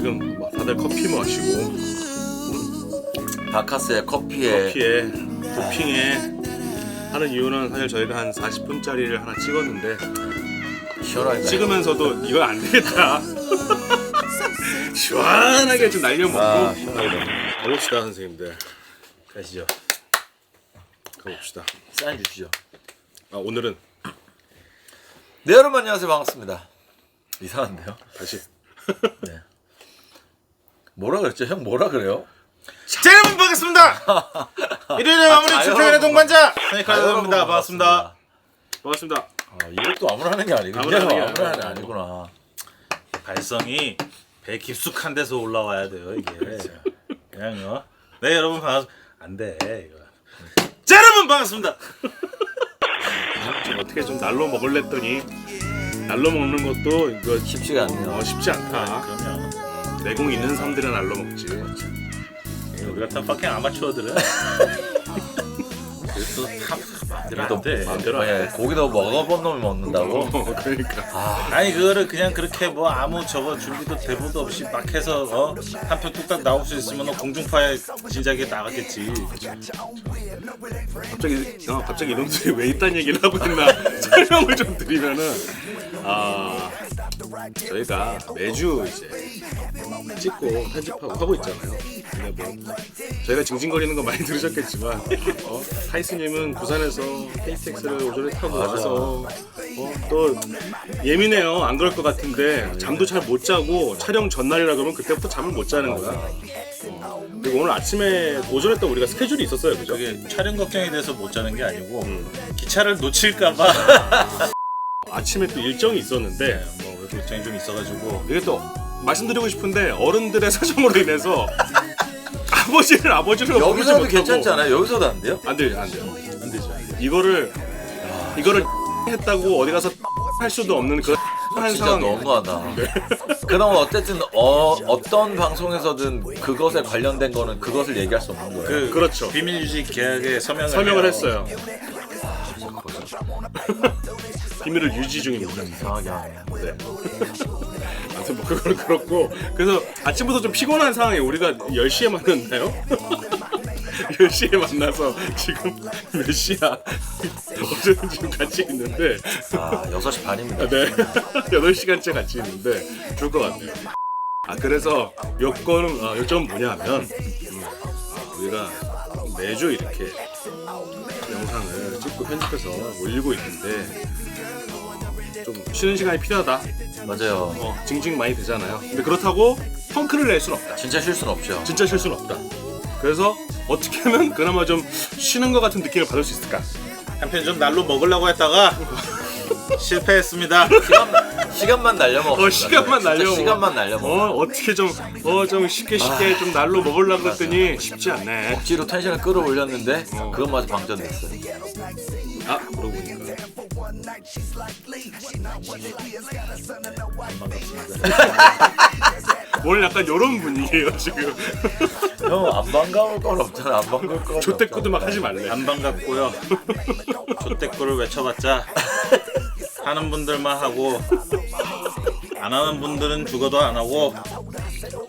지금 다들 커피 마시고 바카스의 커피에 도핑에 하는 이유는 사실 저희가 한 40분짜리를 하나 찍었는데 시원하게 찍으면서도 이건 안 되겠다. 시원하게 좀 날려먹고 시원하게 가봅시다 선생님들. 가시죠. 가봅시다. 사인 주시죠. 오늘은 네, 여러분 안녕하세요. 반갑습니다. 이상한데요? 다시 네. 뭐라 그랬죠? 형 뭐라 그래요? 자, 여러분 반갑습니다. 일요일에 마무리 출퇴근의 동반자 선익카드입니다. 반갑습니다. 반갑습니다. 이것도 아무나 하는 게 아니군요. 아무나 하는 게 아무나 하는 게 아니구나. 발성이 배 깊숙한 데서 올라와야 돼요 이게. 그냥요. 네 여러분 반갑습니다. 안 돼 이거. 자 여러분 반갑습니다. 좀 어떻게 좀 날로 먹을랬더니 날로 먹는 것도 이거 쉽지가 않네요. 쉽지 않다. 그럼요. 내공 있는 사람들은 날로 먹지. 우리 같은 퍼킹 아마추어들은 그래도 마음대로 안 돼. 마음대로 안 돼. 고기도 먹어본 놈이 먹는다고? 그러니까 아니 그거를 그냥 그렇게 뭐 아무 저거 준비도 대본도 없이 막 해서 한 편 뚝딱 나올 수 있으면 공중파에 진작에 나갔겠지. 갑자기 이놈들이 왜 이딴 얘기를 하고 있나 설명을 좀 드리면은 저희가 매주 이제 찍고 편집하고 하고 있잖아요. 근데 뭐 저희가 징징거리는 거 많이 들으셨겠지만 타이스님은 부산에서 KTX를 오전에 타고 와서 또 예민해요. 안 그럴 것 같은데 잠도 잘 못 자고 촬영 전날이라 그러면 그때부터 잠을 못 자는 거야. 그리고 오늘 아침에 오전에 또 우리가 스케줄이 있었어요, 그죠? 그게 촬영 걱정이 돼서 못 자는 게 아니고 기차를 놓칠까봐 아침에 또 일정이 있었는데 뭐 그래도 일정이 좀 있어가지고 이게 또 말씀드리고 싶은데 어른들의 사정으로 인해서 아버지를 부르지 여기서도 못하고 괜찮지 않아요? 여기서도 안 돼요? 안 되죠. 이거를 했다고 어디 가서 할 수도 없는 그 한 진짜 상황이에요. 너무하다. 그럼 어쨌든 어떤 방송에서든 그것에 관련된 거는 그것을 얘기할 수 없는 거예요. 그렇죠. 비밀 유지 계약에 설명을 해요. 했어요. 비밀을 유지 중입니다. 이상하게 하네. 네. 아무튼 뭐 그건 그렇고 그래서 아침부터 좀 피곤한 상황에 우리가 10시에 만났나요? 10시에 만나서 지금 몇 시야? 어제는 지금 같이 있는데 6시 반입니다. 네 8시간째 같이 있는데 좋을 것 같네요. 그래서 요점은 뭐냐면 우리가 매주 이렇게 영상을 찍고 편집해서 올리고 있는데 좀 쉬는 시간이 필요하다. 맞아요. 징징 많이 되잖아요. 근데 그렇다고 펑크를 낼 수는 없다. 진짜 쉴 수는 없죠. 진짜 쉴 수는 없다. 그래서 어떻게 하면 그나마 좀 쉬는 것 같은 느낌을 받을 수 있을까? 한편 좀 날로 먹으려고 했다가 실패했습니다. 시간만 날려먹어. 시간만 날려먹어. 시간만 날려먹어. 어떻게 좀 쉽게 좀 날로 먹으려고 그랬더니 쉽지 않네. 억지로 텐션을 끌어올렸는데 그것마저 방전됐어요. 그러고 보니까 오늘 약간 요런 분위기예요 지금. 형 안 반가울 건 없잖아. 안 반가울 건 좆대꾸도 막 하지 말래. 안 반갑고요. 좆대꾸를 외쳐봤자 하는 분들만 하고 안 하는 분들은 죽어도 안 하고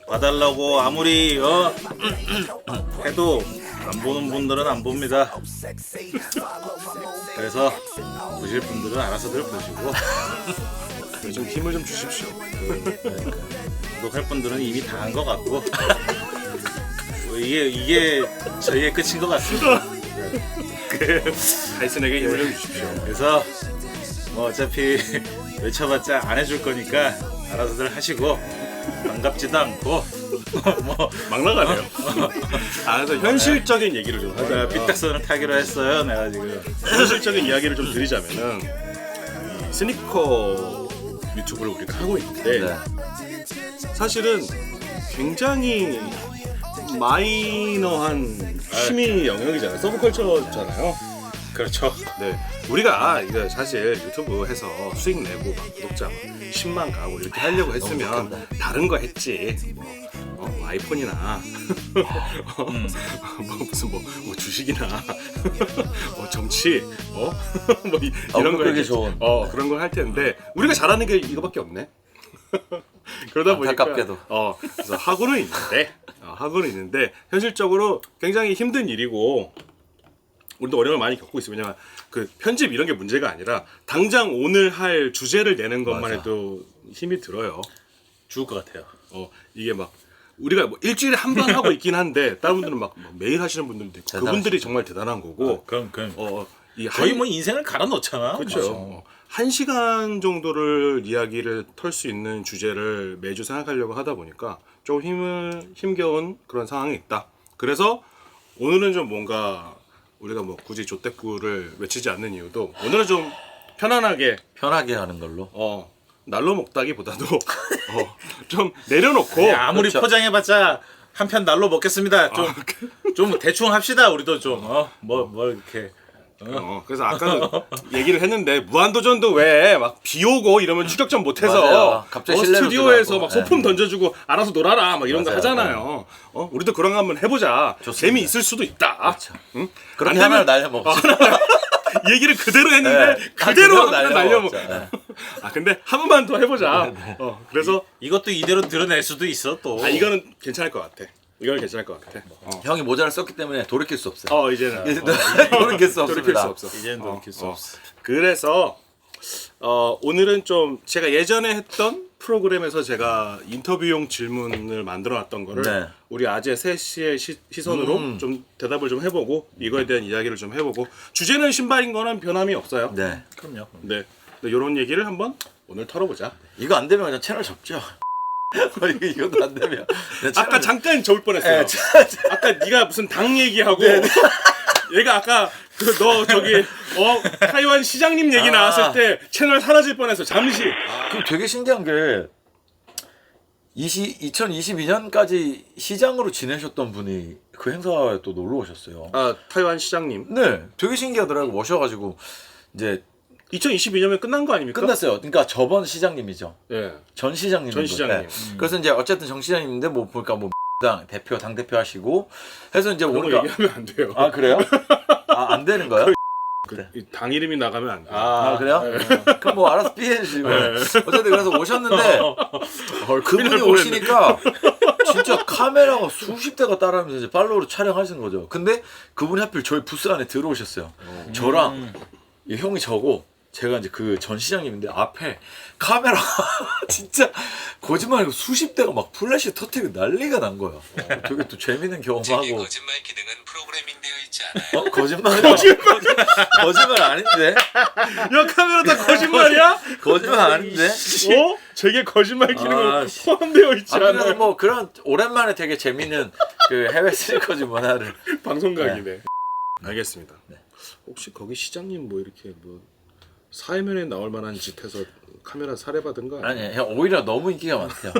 봐달라고 아무리 해도 안 보는 분들은 안 봅니다. 그래서 보실 분들은 알아서들 보시고 좀 힘을 좀 주십시오. 구독할 분들은 이미 다 한 것 같고 이게 저희의 끝인 것 같습니다. 다이슨에게 힘을 좀 주십시오. 그래서 뭐 어차피 외쳐봤자 안 해줄 거니까 알아서들 하시고 반갑지도 않고 뭐 막 나가네요. 그래서 현실적인 얘기를 좀 하자. 삐딱선을 타기로 했어요. 내가 지금 현실적인 이야기를 좀 드리자면은 이 스니커 유튜브를 우리가 하고 있는데 네. 사실은 굉장히 마이너한 취미 영역이잖아요. 서브컬처잖아요. 그렇죠. 네, 우리가 이거 사실 유튜브 해서 수익 내고 막 구독자 10만 가고 이렇게 하려고 했으면 다른 거 했지. 뭐 아이폰이나 뭐 무슨 뭐 주식이나 뭐 정치 뭐 이런 거 그게 했겠지. 좋은. 그런 걸 할 텐데 우리가 잘하는 게 이거밖에 없네. 그러다 보니까 안타깝게도. 그래서 하고는 있는데 현실적으로 굉장히 힘든 일이고 우리도 어려움을 많이 겪고 있어요. 왜냐면 그 편집 이런 게 문제가 아니라 당장 오늘 할 주제를 내는 것만 맞아. 해도 힘이 들어요. 죽을 것 같아요. 이게 막 우리가 뭐 일주일에 한 번 하고 있긴 한데 다른 분들은 막 매일 하시는 분들도 있고 그분들이 정말 대단한 거고 그럼 이 거의 뭐 인생을 갈아 넣잖아. 그렇죠. 1시간 정도를 이야기를 털 수 있는 주제를 매주 생각하려고 하다 보니까 좀 힘겨운 그런 상황이 있다. 그래서 오늘은 좀 뭔가 우리가 뭐 굳이 조떼꾸를 외치지 않는 이유도 오늘은 좀 편안하게 하는 걸로. 날로 먹다기보다도 좀 내려놓고 아무리 그렇죠. 포장해봤자 한 편 날로 먹겠습니다. 좀 대충 합시다. 우리도 좀 뭐 이렇게. 그래서 아까도 얘기를 했는데 무한도전도 왜 막 비 오고 이러면 추격전 못해서 맞아요. 갑자기 실내로 스튜디오에서 들어가고. 막 소품 던져주고 알아서 놀아라 막 이런 거 맞아요. 하잖아요. 우리도 그런 거 한번 해보자. 좋습니다. 재미 있을 수도 있다. 그렇죠. 응? 그렇게 안 하나를 되면 날려먹지. 얘기를 그대로 했는데 네. 그대로 그대로 날려먹. 네. 근데 한 번만 더 해보자. 그래서 이것도 이대로 드러낼 수도 있어 또. 이거는 괜찮을 것 같아. 이건 괜찮을 것 같아. 형이 모자를 썼기 때문에 돌이킬 수 없어요. 이제는 돌이킬 수 돌이킬 없습니다. 수 없어. 이제는 돌이킬 수 없어. 그래서 오늘은 좀 제가 예전에 했던 프로그램에서 제가 인터뷰용 질문을 만들어놨던 거를 네. 우리 아재 셋의 시선으로 좀 대답을 좀 해보고 이거에 대한 이야기를 좀 해보고 주제는 신발인 거는 변함이 없어요. 네. 그럼요. 네. 이런 얘기를 한번 오늘 털어보자. 이거 안 되면 그냥 채널 접죠. 이것도 안 되면. 아까 잠깐 접을 뻔했어요. 아까 네가 무슨 당 얘기하고 얘가 아까 너 저기 타이완 시장님 얘기 나왔을 때 채널 사라질 뻔했어. 잠시. 그 되게 신기한 게 2022년까지 시장으로 지내셨던 분이 그 행사에 또 놀러 오셨어요. 타이완 시장님. 네, 되게 신기하더라고. 오셔가지고 이제 2022년에 끝난 거 아닙니까? 끝났어요. 그러니까 저번 시장님이죠. 예. 전 시장님. 전 시장님. 그래서 이제 어쨌든 정 시장님인데 뭐 보니까 뭐 당 대표 하시고 해서 이제 그런 거 오니까 얘기하면 안 돼요. 아 그래요? 안 되는 거야? 당 이름이 나가면 안 돼. 그래요? 그럼 뭐 알아서 피해 주시고. 어쨌든 그래서 오셨는데 그분이 날 오시니까 진짜 카메라가 수십 대가 따라하면서 이제 팔로우로 촬영하시는 거죠. 근데 그분이 하필 저희 부스 안에 들어오셨어요. 저랑 이 형이 저고 제가 이제 그 전 시장님인데 앞에 카메라 진짜 거짓말 아니고 수십 대가 막 플래시 터트리고 난리가 난 거예요. 되게 또 재밌는 경험하고. 거짓말 기능은 프로그래밍 되어 있지 않아요. 거짓말 아닌데? 야 카메라 다 거짓말이야? 거짓말 아닌데? 제게 거짓말 기능은 씨. 포함되어 있지 그래서 않아요. 뭐 그런 오랜만에 되게 재밌는 그 해외 스니커즈 문화를. 방송각이네. 알겠습니다. 혹시 거기 시장님 뭐 이렇게 뭐 사회면에 나올 만한 짓 해서 카메라 살해받은 거 아니에요? 아니, 형 오히려 너무 인기가 많대요.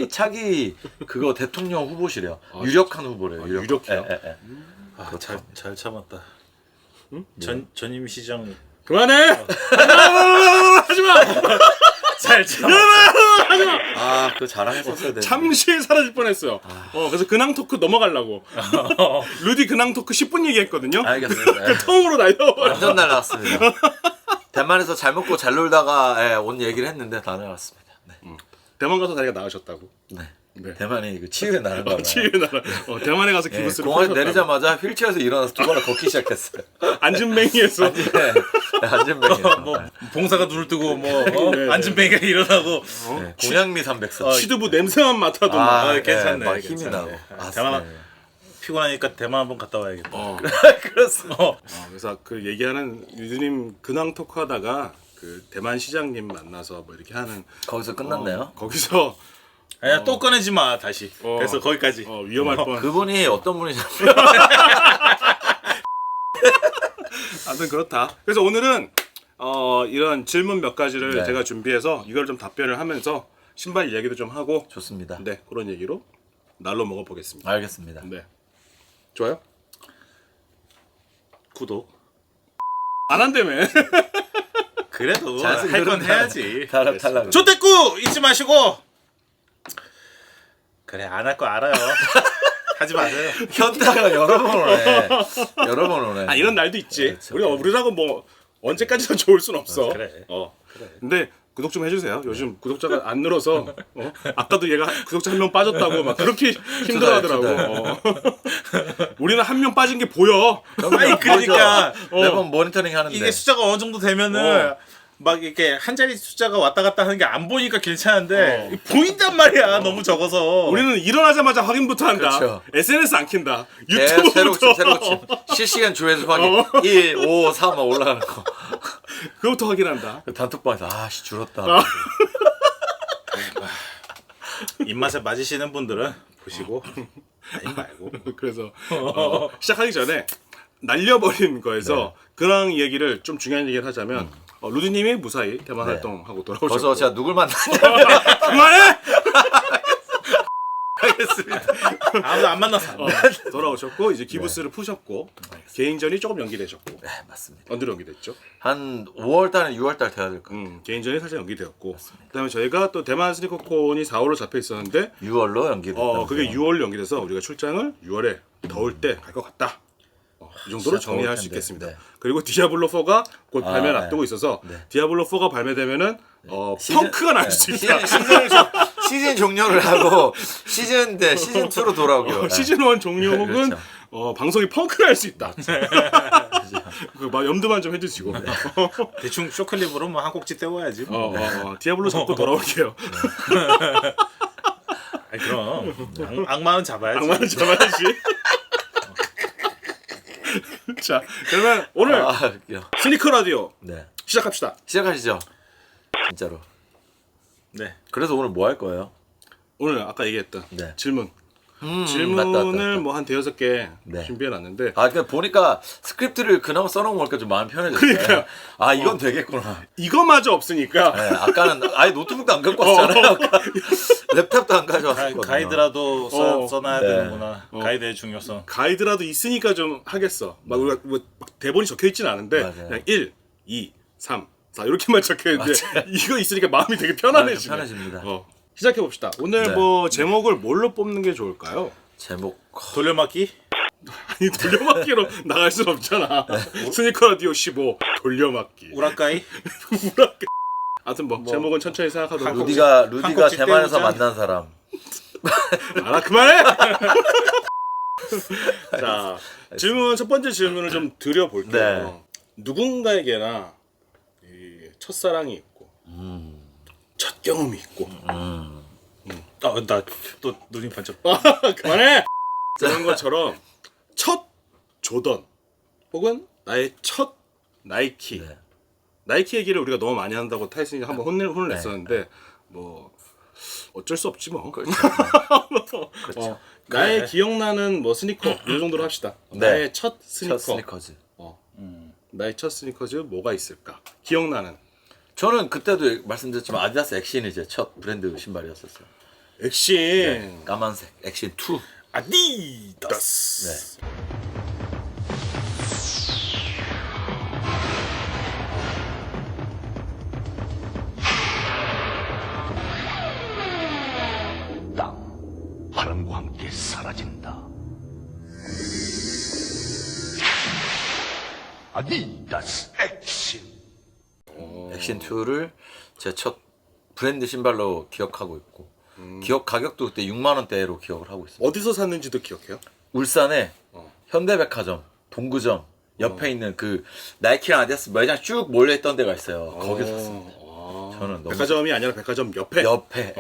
차기 그거 대통령 후보시래요. 유력한 후보래요. 유력해요? 예. 잘 참았다. 응? 전임 시장 그만해! 하지마! 잘 참아. 아, 그거 자랑했었어야 되는데. 잠시 사라질 뻔했어요. 그래서 근황 토크 넘어가려고. 루디 근황 토크 10분 얘기했거든요. 알겠습니다. 예. 처음으로 날려. 완전 날라왔습니다. 대만에서 잘 먹고 잘 놀다가 온 얘기를 했는데 다 날라왔습니다. 네. 대만 가서 자기가 나으셨다고. 네. 네. 대만이 그 치유의 나라가 봐요. 치유의 나라. 대만에 가서 예, 기부스를 공항에서 펴셨다고. 내리자마자 휠체어에서 일어나서 두 발을 걷기 시작했어요. 안전뱅이에서. 네, 안전뱅이에서. 뭐 봉사가 눈을 뜨고 뭐 네. 안전뱅이가 일어나고 네, 공양미 300선. 시드부 냄새만 맡아도 막. 괜찮네, 막 힘이 괜찮네. 나고. 아, 대만 네. 피곤하니까 대만 한번 갔다 와야겠다. 그렇습니다. 그래서 그 얘기하는 유주님 근황 토크 하다가 그 대만 시장님 만나서 뭐 이렇게 하는 거기서 끝났네요. 거기서 아니야 또 꺼내지 마 다시. 그래서 거기까지. 위험할 뻔. 그분이 어떤 분이냐면 아무튼 그렇다. 그래서 오늘은 이런 질문 몇 가지를 네. 제가 준비해서 이걸 좀 답변을 하면서 신발 이야기도 좀 하고 좋습니다. 네 그런 얘기로 날로 먹어보겠습니다. 알겠습니다. 네 좋아요? 구독. 안 한다며. 그래도 자연스럽게 할 건 그런 해야지. 탈락. 조대꾸 잊지 마시고. 그래 안 할 거 알아요. 하지 마세요. 현타가 여러 번 오네. 여러 번 오네. 이런 날도 있지. 그렇죠. 우리라고 뭐 언제까지나 좋을 순 없어. 그래. 근데 구독 좀 해주세요. 요즘 구독자가 안 늘어서 아까도 얘가 구독자 한 명 빠졌다고 막 그렇게 힘들어하더라고. 우리는 한 명 빠진 게 보여. 아니 그러니까 매번 모니터링 하는데 이게 숫자가 어느 정도 되면은 막 이렇게 한 자리 숫자가 왔다 갔다 하는 게 안 보이니까 괜찮은데 보인단 말이야. 너무 적어서. 우리는 일어나자마자 확인부터 한다. 그렇죠. SNS 안 킨다. 계속 새로 유튜브부터 고침 새로 고침 실시간 조회수 확인 1, 5, 3 막 올라가는 거 그거부터 확인한다. 단톡방에서 아씨 줄었다 입맛에 맞으시는 분들은 보시고 아니 말고. 그래서 시작하기 전에 날려버린 거에서 그런 얘기를 좀 중요한 얘기를 하자면 루디님이 무사히 대만 네. 활동하고 돌아오셨고 벌써 제가 누굴 만나냐 그만해! 알겠습니다 아무도 안 만나서. 돌아오셨고 이제 기부스를 푸셨고 개인전이 조금 연기되셨고 네 맞습니다 언제로 연기됐죠? 한 5월달에 6월달 돼야 될 거예요 개인전이 살짝 연기되었고 그다음에 저희가 또 대만 스니커콘이 4월로 잡혀 있었는데 6월로 연기됐다 그게 6월로 연기돼서 우리가 출장을 6월에 더울 때 갈 것 같다. 이 정도로 진짜 정리할 더울 수 텐데. 있겠습니다. 네. 그리고 디아블로 4가 곧 발매를 네. 앞두고 있어서 네. 디아블로 4가 발매되면은 시즌- 펑크가 날 수 있다. 시즌 종료를 하고 시즌 2로 돌아오기로 시즌 1 종료 혹은 그렇죠. 방송이 펑크가 날 수 있다. 막 염두만 좀 해주시고 대충 쇼클립으로 뭐 한 꼭지 떼워야지. 디아블로 잡고 돌아올게요. 아니 그럼 악마는 잡아야지. 악마는 잡아야지. 자 그러면 오늘 스니커 라디오 네 시작합시다. 시작하시죠 진짜로 네. 그래서 오늘 뭐 할 거예요? 오늘 아까 얘기했던 네. 질문. 맞다. 질문을 뭐 한 대여섯 개 네. 준비해놨는데 그러니까 보니까 스크립트를 그나마 써놓은 거니까 좀 마음이 편해졌어요. 그러니까요. 아 이건 되겠구나. 이거마저 없으니까 네, 아까는 아예 노트북도 안 갖고 왔잖아요. 아까. 랩탑도 안 가져왔거든요. 가이드라도 써놔야 네. 되는구나. 가이드의 중요성. 가이드라도 있으니까 좀 하겠어. 막 우리가 막 대본이 적혀 있지는 않은데 맞아요. 그냥 1, 2, 3, 4 이렇게만 적혀 있는데 이거 있으니까 마음이 되게 편안해지네. 편해집니다. 시작해 봅시다. 오늘 네. 뭐 제목을 뭘로 뽑는 게 좋을까요? 제목 돌려막기? 아니 돌려막기로 나갈 순 없잖아. 네. 스니커 라디오 15 돌려막기. 우라카이? 아무튼 뭐 제목은 천천히 생각하도록. 루디가 한국집 대만에서 때우자. 만난 사람. 알아 그만해. 자 질문 첫 번째 질문을 좀 드려볼게요. 네. 누군가에게나 이 첫사랑이 있고 첫 경험이 있고 나 또 눈이 반짝. 그만해. 그런 것처럼 첫 조던 혹은 나의 첫 나이키 네. 나이키 얘기를 우리가 너무 많이 한다고 타이슨이 한번 혼을 네. 냈었는데 뭐 어쩔 수 없지 뭐. 그렇죠. 나의 기억나는 뭐 스니커 이 정도로 합시다. 네. 나의 첫 스니커. 첫 스니커즈. 나의 첫 스니커즈 뭐가 있을까? 기억나는. 저는 그때도 말씀드렸지만 아디다스 액신이 제 첫 브랜드 신발이었었어요. 액신. 네. 까만색 액신 2. 아디다스. 네. 땅 바람과 함께 사라진다. 아디다스 액신. 액신 2를 제 첫 브랜드 신발로 기억하고 있고 기억 가격도 그때 6만 원대로 기억을 하고 있습니다. 어디서 샀는지도 기억해요? 울산에 현대백화점, 동구점 옆에 있는 그 나이키랑 아디다스 매장 쭉 몰려 있던 데가 있어요. 거기서 샀습니다. 저는 너무 백화점이 아니라 백화점 옆에. 옆에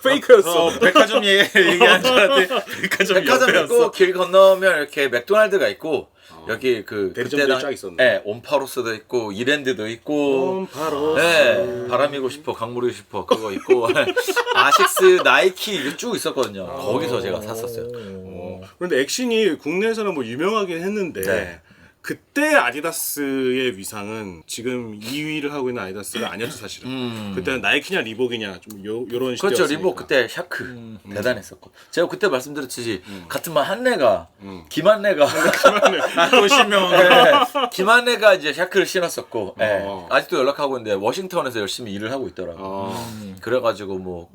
페이크였어. 백화점 얘기하는 줄 알았는데 백화점 백화점 옆에였어. 있고 길 건너면 이렇게 맥도날드가 있고 여기 그 대리점들이 쫙 있었네. 네, 온파로스도 있고 이랜드도 있고 바로. 네, 바람이고 싶어 강물이고 싶어 그거 있고 아식스 나이키 이게 쭉 있었거든요. 거기서 제가 샀었어요. 그런데 액신이 국내에서는 뭐 유명하긴 했는데 네. 그때 아디다스의 위상은 지금 2위를 하고 있는 아디다스가 아니었죠 사실은. 그때는 나이키냐 리복이냐 좀 요런 시대였으니까. 그렇죠. 리복 그때 샤크 대단했었고 제가 그때 말씀드렸듯이 같은 말 한내가 김한내가 또 실명. 네, 김한내가 이제 샤크를 신었었고 네, 어. 아직도 연락하고 있는데 워싱턴에서 열심히 일을 하고 있더라고요. 그래가지고 뭐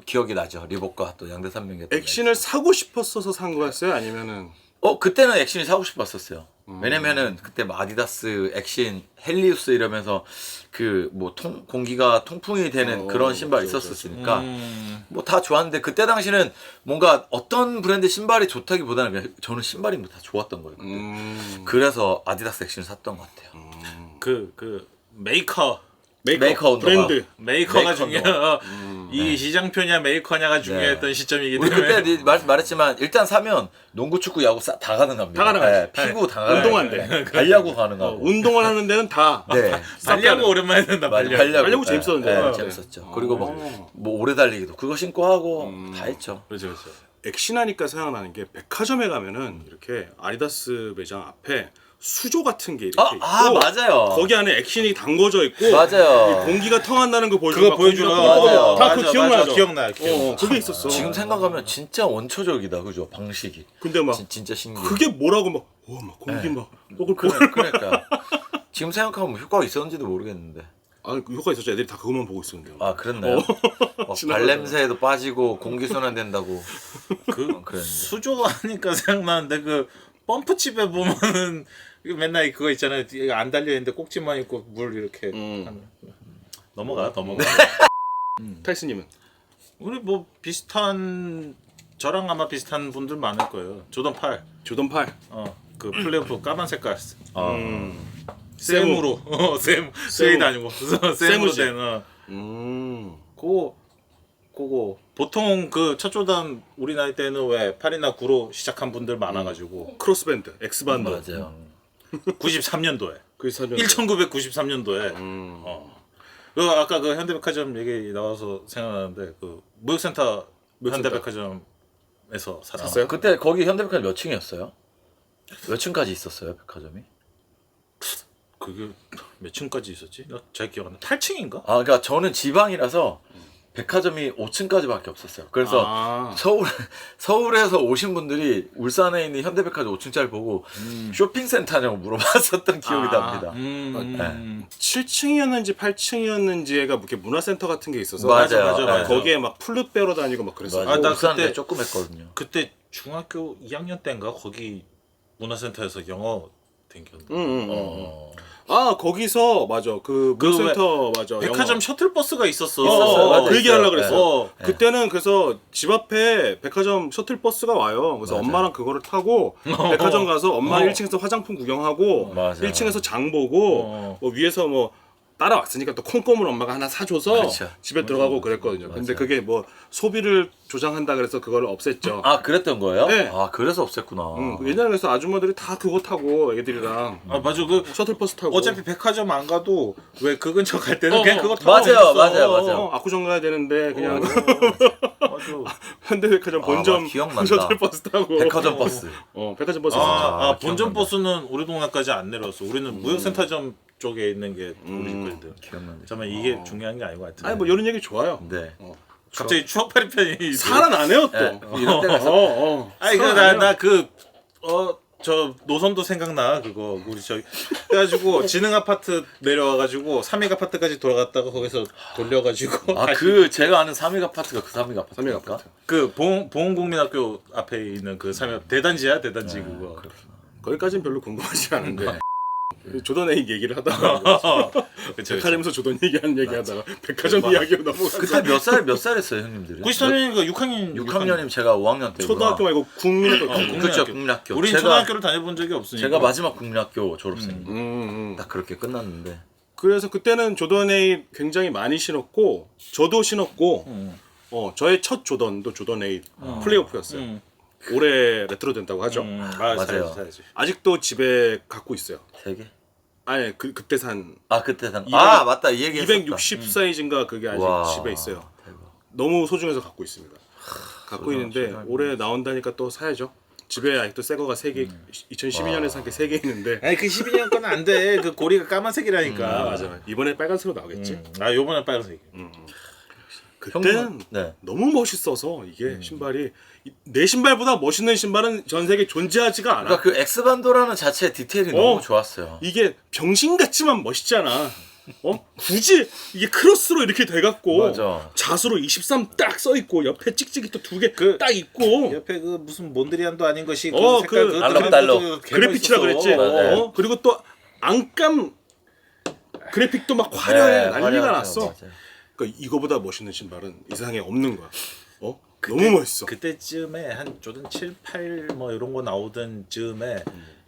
기억이 나죠. 리복과 또 양대산맥에 액신을 사고 싶었어서 산 거였어요? 아니면은 그때는 액신이 사고 싶었었어요. 왜냐면은 그때 뭐 아디다스, 액신, 헬리우스 이러면서 그 뭐 공기가 통풍이 되는 그런 신발 그렇죠, 있었으니까 뭐 다 좋았는데 그때 당시는 뭔가 어떤 브랜드 신발이 좋다기보다는 그냥 저는 신발이 뭐 다 좋았던 거예요. 그때. 그래서 아디다스 액신을 샀던 것 같아요. 그 메이커 메이커 브랜드. 메이커가 메이커 중요해요. 이 시장표냐 메이커냐가 중요했던 시점이기 우리 때문에. 그때 말했지만 일단 사면 농구, 축구, 야구 다 가능합니다. 다 가능하지. 피구 다 가능. 운동한대. 발야구 가능하고. 운동을 하는 데는 다. 네. 발야구 오랜만에 듣는다. 발야구. 발야구 재밌었는데. 네, 재밌었죠. 그리고 뭐 오래 달리기도 그거 신고 하고 다 했죠. 그렇죠, 그렇죠. 액신하니까 생각나는 게 백화점에 가면은 이렇게 아디다스 매장 앞에 수조 같은 게 이렇게 있고 맞아요. 거기 안에 액신이 담궈져 있고 맞아요. 이 공기가 통한다는 거 보여주고 그거 보여주나? 맞아요. 다 그거 기억나죠? 기억나요. 그게 있었어. 지금 생각하면 진짜 원초적이다, 그죠? 방식이. 근데 막 진짜 신기해. 그게 뭐라고 막 공기 막 그걸 그러니까 지금 생각하면 효과가 있었는지도 모르겠는데. 효과 있었죠. 애들이 다 그것만 보고 있었는데요. 아 그랬나요? 발냄새에도 빠지고 공기 순환된다고. 그랬는데. 수조 하니까 생각나는데 그 펌프칩에 보면은 맨날 그거 있잖아요. 뒤에 안 달려 있는데 꼭지만 있고 물 이렇게 하는. 넘어가. 타이슨님은 우리 뭐 비슷한 저랑 아마 비슷한 분들 많을 거예요. 조던 8. 조던 8. 그 플레이오프 까만 색깔. 세무. 셈으로. 세이드 아니고 셈으로 세무지. 된. 그거 보통 그 첫 조던 우리 나이 때는 왜 8이나 9로 시작한 분들 많아가지고 크로스밴드, 엑스반드. 맞아요. 93년도에 94년. 1993년도에 그 아까 그 현대백화점 얘기 나와서 생각나는데 그 무역센터 현대백화점에서 샀어요? 그때 거기 현대백화점 몇 층이었어요? 몇 층까지 있었어요, 백화점이? 그게 몇 층까지 있었지? 나 잘 기억 안 나. 8층인가? 아, 그러니까 저는 지방이라서 백화점이 5층까지밖에 없었어요. 그래서 서울에서 오신 분들이 울산에 있는 현대백화점 5층짜리 보고 쇼핑센터냐고 물어봤었던 기억이 납니다. 7층이었는지 8층이었는지가 이렇게 문화센터 같은 게 있어서 맞아요. 거기에 막 플룻 빼러 다니고 막 그랬어요. 맞아요. 나 울산에 그때- 조금 했거든요. 그때 중학교 2학년 때인가 거기 문화센터에서 영어 댕겼는데 거기서 맞아 그 문화센터 맞아 백화점 셔틀버스가 있었어. 있었어요. 맞아요. 그 얘기 하려고 네. 그랬어. 그때는 그래서 집 앞에 백화점 셔틀버스가 와요. 그래서 맞아요. 엄마랑 그거를 타고 백화점 가서 엄마 1층에서 화장품 구경하고 맞아요. 1층에서 장 보고 뭐 위에서 뭐 따라왔으니까 또 콩고물 엄마가 하나 사줘서 그렇죠. 집에 들어가고 그랬거든요. 근데 그게 뭐 소비를 조장한다 그래서 그거를 없앴죠. 아, 그랬던 거예요? 네. 아, 그래서 없앴구나. 옛날에 그래서 아줌마들이 다 그거 타고 애들이랑 맞아. 그 셔틀버스 타고 어차피 백화점 안 가도 왜 그 근처 갈 때는 그냥 그거 타고 맞아요, 있었어. 맞아요. 압구정 가야 되는데 그냥 맞아. 현대백화점 본점 기억난다. 셔틀버스 타고 백화점 버스. 백화점 버스 본점 기억난다. 버스는 우리 동네까지 안 내려왔어. 우리는 무역센터점 쪽에 있는 게 우리 집 거리들. 기억난다. 잠깐만 이게 중요한 게 아니고 하여튼. 아니 뭐 이런 얘기 좋아요. 네. 갑자기 추억팔이 편이 살아나네요 또. 이런 때가 있어. 아니 저 노선도 생각나 그거 우리 저기 그래가지고 지능 아파트 내려와가지고 삼익 아파트까지 돌아갔다가 거기서 돌려가지고 아, 제가 아는 삼익 아파트가 그 삼익 아파트. 삼익 아파트. 그 보험국민학교 앞에 있는 그 삼익 대단지야 대단지 그거. 거기까지는 별로 궁금하지 않은데. 조던 A 얘기를 하다가 그쵸. 백화점에서 조던 얘기하는 얘기하다가 백화점 이야기로 넘어가서 그때 몇 살 했어요, 형님들이? 93년이니까 6학년 6학년이면 제가 5학년 때. 초등학교 말고 국민학교. 그렇죠, 국민학교. 우린 초등학교를 다녀본 적이 없으니까. 제가 마지막 국민학교 졸업생. 딱 그렇게 끝났는데. 그래서 그때는 조던 A 굉장히 많이 신었고 저도 신었고 저의 첫 조던도 조던 A 플레이오프였어요. 올해 레트로 된다고 하죠. 맞아요. 사야지. 아직도 집에 갖고 있어요. 3개? 아니 그때 산 아, 그때 산. 아, 맞다. 이 얘기 했었다. 260 사이즈인가 그게 아직 와, 집에 있어요. 대박. 너무 소중해서 갖고 있습니다. 갖고 있는데 올해 나온다니까 또 사야죠. 집에 아직도 새 거가 3개 2012년에 산 게 3개 있는데 아니 그 12년 거는 안 돼. 그 고리가 까만색이라니까. 맞아. 이번에 빨간색으로 나오겠지. 나 요번에 빨간색. 그때는 네. 너무 멋있어서 이게 신발이 내 신발보다 멋있는 신발은 전 세계에 존재하지가 않아. 그러니까 그 엑스반도라는 자체의 디테일이 너무 좋았어요. 이게 병신 같지만 멋있잖아. 굳이 이게 크로스로 이렇게 돼갖고 맞아. 자수로 23 딱 써있고 옆에 찍찍이 또 2개 딱 있고 옆에 그 무슨 몬드리안도 아닌 것이 그 알록달록 그래픽이라 그랬지. 맞아요. 그리고 또 안감 그래픽도 막 화려해 난리가 화려하죠. 났어. 맞아요. 그러니까 이거보다 멋있는 신발은 이 세상에 없는 거야. 너무 멋있어. 그때쯤에 한 조던 7, 8 뭐 이런 거 나오던 즈음에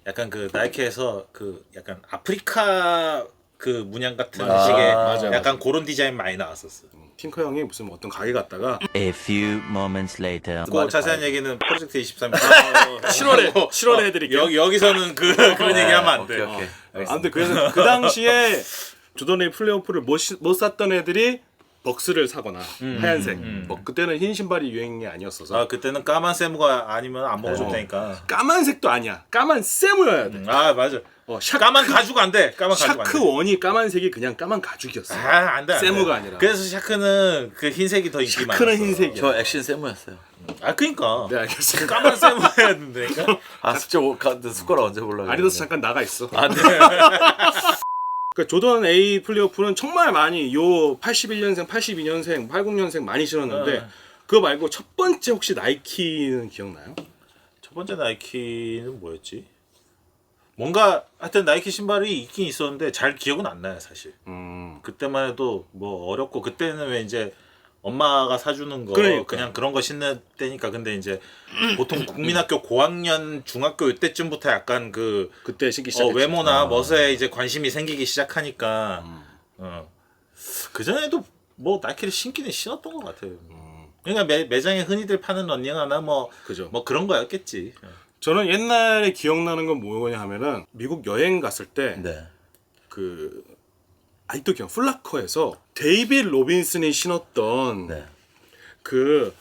약간 그 나이키에서 그 약간 아프리카 그 문양 같은 맞아. 식의 맞아, 약간 그런 디자인 많이 나왔었어. 핑커 형이 무슨 어떤 가게 갔다가 A few moments later. 그 자세한 얘기는 프로젝트 23 7월에 해드릴게요. 여기서는 그런 얘기하면 안 돼. 오케이. 아무튼 그래서 그 당시에 조던의 플레이오프를 못 샀던 애들이 벅스를 사거나 하얀색. 뭐 그때는 흰 신발이 유행이 아니었어서 아 그때는 까만 세무가 아니면 안 먹어줬다니까. 까만색도 아니야. 까만 세무여야 돼. 아 맞아. 샤크, 까만 가죽 안 돼. 까만 가죽 안 샤크 돼. 원이 까만색이 그냥 까만 가죽이었어. 안 돼. 안 돼. 세무가 아니라. 그래서 샤크는 그 흰색이 더 인기 많았어. 샤크는 흰색이야. 저 액션 세무였어요. 아 그니까. 네 알겠어요. 까만 세무해야 된다니까. 아 진짜 숟가락 언제 보려고 아디다스 잠깐 나가 있어. 안 돼. 그러니까 조던 A 플레이오프는 정말 많이 요 81년생, 82년생, 80년생 많이 신었는데 그거 말고 첫 번째 혹시 나이키는 기억나요? 첫 번째 나이키는 뭐였지? 뭔가 하여튼 나이키 신발이 있긴 있었는데 잘 기억은 안 나요 사실. 그때만 해도 뭐 어렵고 그때는 왜 이제 엄마가 사주는 거 그러니까. 그냥 그런 거 신는 때니까. 근데 이제 보통 국민학교 고학년 중학교 이때쯤부터 약간 그 그때 신기 시작했죠. 외모나 멋에 이제 관심이 생기기 시작하니까 그 전에도 뭐 나이키를 신기는 신었던 것 같아요. 그러니까 매장에 흔히들 파는 런닝화나 뭐 그죠. 그런 거였겠지. 저는 옛날에 기억나는 건 뭐냐 하면은 미국 여행 갔을 때 네. 그 아직도 기억 플라커에서 데이빗 로빈슨이 신었던 네. 그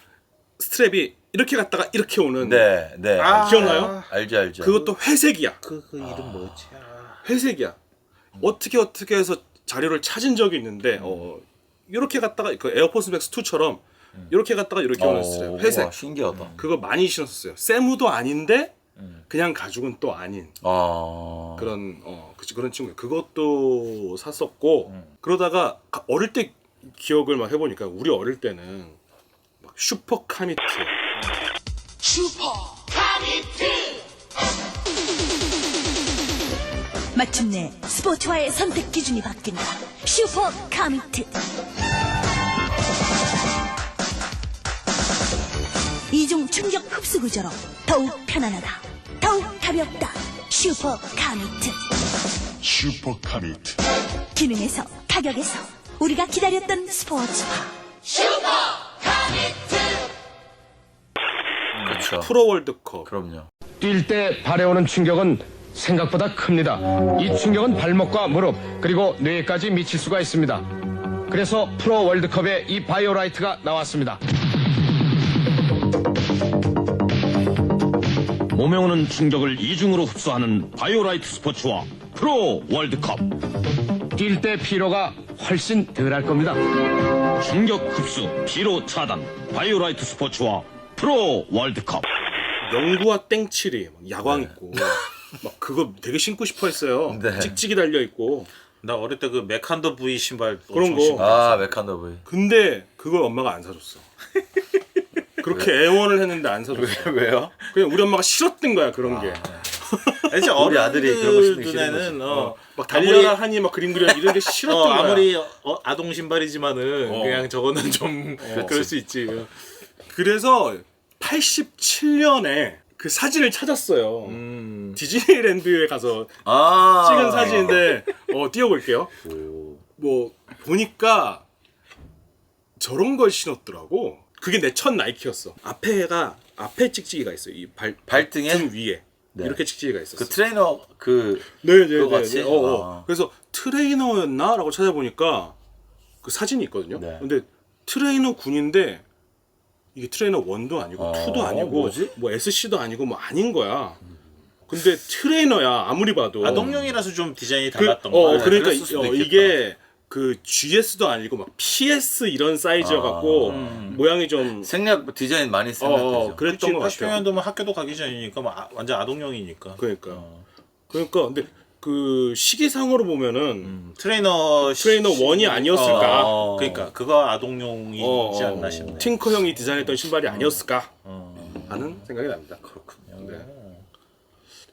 스트랩이 이렇게 갔다가 이렇게 오는 네. 네. 기억나요? 알죠. 그것도 회색이야. 그 이름 뭐였지? 회색이야. 어떻게 해서 자료를 찾은 적이 있는데 이렇게 갔다가 그 에어포스맥스 2처럼 이렇게 갔다가 이렇게 오는 스트랩 회색. 와, 신기하다. 그거 많이 신었었어요. 세무도 아닌데 그냥 가죽은 또 아닌 아. 그런 그런 친구. 그것도 샀었고 그러다가 어릴 때 기억을 막 해보니까 우리 어릴 때는 막 슈퍼 카미트. 마침내 스포츠와의 선택 기준이 바뀐다. 슈퍼 카미트. 이중 충격 흡수 구조로 더욱 편안하다. 더욱 가볍다. 슈퍼 카미트. 슈퍼 카미트. 기능에서 가격에서 우리가 기다렸던 스포츠화. 그렇죠. 프로 월드컵. 그럼요. 뛸 때 발에 오는 충격은 생각보다 큽니다. 이 충격은 발목과 무릎 그리고 뇌에까지 미칠 수가 있습니다. 그래서 프로 월드컵에 이 바이오라이트가 나왔습니다. 몸에 오는 충격을 이중으로 흡수하는 바이오라이트 스포츠와 프로 월드컵. 뛸 때 피로가 훨씬 덜할 겁니다. 충격 흡수, 피로 차단, 바이오라이트 스포츠와 프로 월드컵. 영구와 땡칠이 막 야광 있고 막 그거 되게 신고 싶어 했어요. 네. 찍찍이 달려 있고. 나 어릴 때 그 메칸더 V 신발 그런 엄청 거. 신고. 아, 메칸더 V. 근데 그걸 엄마가 안 사줬어. 그렇게 애원을 했는데 안 사줬어. 왜요? 그냥 우리 엄마가 싫었던 거야 그런 게. 이제 우리 아들이 그런 거 신는 게 싫은 눈에는 막 달려라 하니 막 그림 그려 이런 게 싫었던 거야. 아무리 아동 신발이지만은 어. 그냥 저거는 좀 그럴 수 있지. 그래서 87년에 그 사진을 찾았어요. 디즈니랜드에 가서 찍은 사진인데 띄워볼게요. 뭐 보니까 저런 걸 신었더라고. 그게 내 첫 나이키였어. 앞에 찍찍이가 있어요. 이 발등에? 등 위에 네. 이렇게 찍찍이가 있었어. 그 트레이너 네네네. 그거 같이? 그래서 트레이너였나라고 찾아보니까 그 사진이 있거든요. 네. 근데 트레이너 군인데 이게 트레이너 1도 아니고 2도 아니고 뭐지? 뭐 SC도 아니고 뭐 아닌 거야. 근데 트레이너야 아무리 봐도. 아동용이라서 좀 디자인이 그, 달랐던 거야. 그러니까 그랬을 수도 있겠다. 이게 그 GS도 아니고 막 PS 이런 사이즈여갖고 모양이 좀 생략 디자인 많이 생략되죠. 그랬던 것 같아요. 80년도면 학교도 가기 전이니까 완전 아동용이니까. 그러니까 근데 그 시기상으로 보면은 트레이너 1이 아니었을까? 그러니까 그거 아동용이지 않나 싶네. 팅커 형이 디자인했던 신발이 아니었을까? 하는 생각이 납니다. 그렇군요. 네.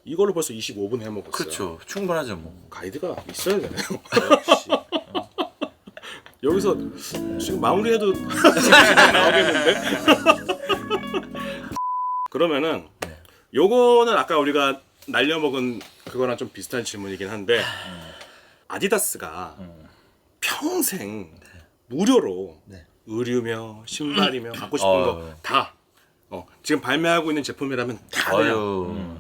이걸로 벌써 25분 해먹었어요. 그렇죠. 충분하죠 뭐. 가이드가 있어야 되네요. 역시. 여기서 지금 마무리해도 나오겠는데? 그러면은 요거는 아까 우리가 날려먹은 그거랑 좀 비슷한 질문이긴 한데 아디다스가 평생 무료로 의류며 신발이며 갖고 싶은 거 다 지금 발매하고 있는 제품이라면 다 그냥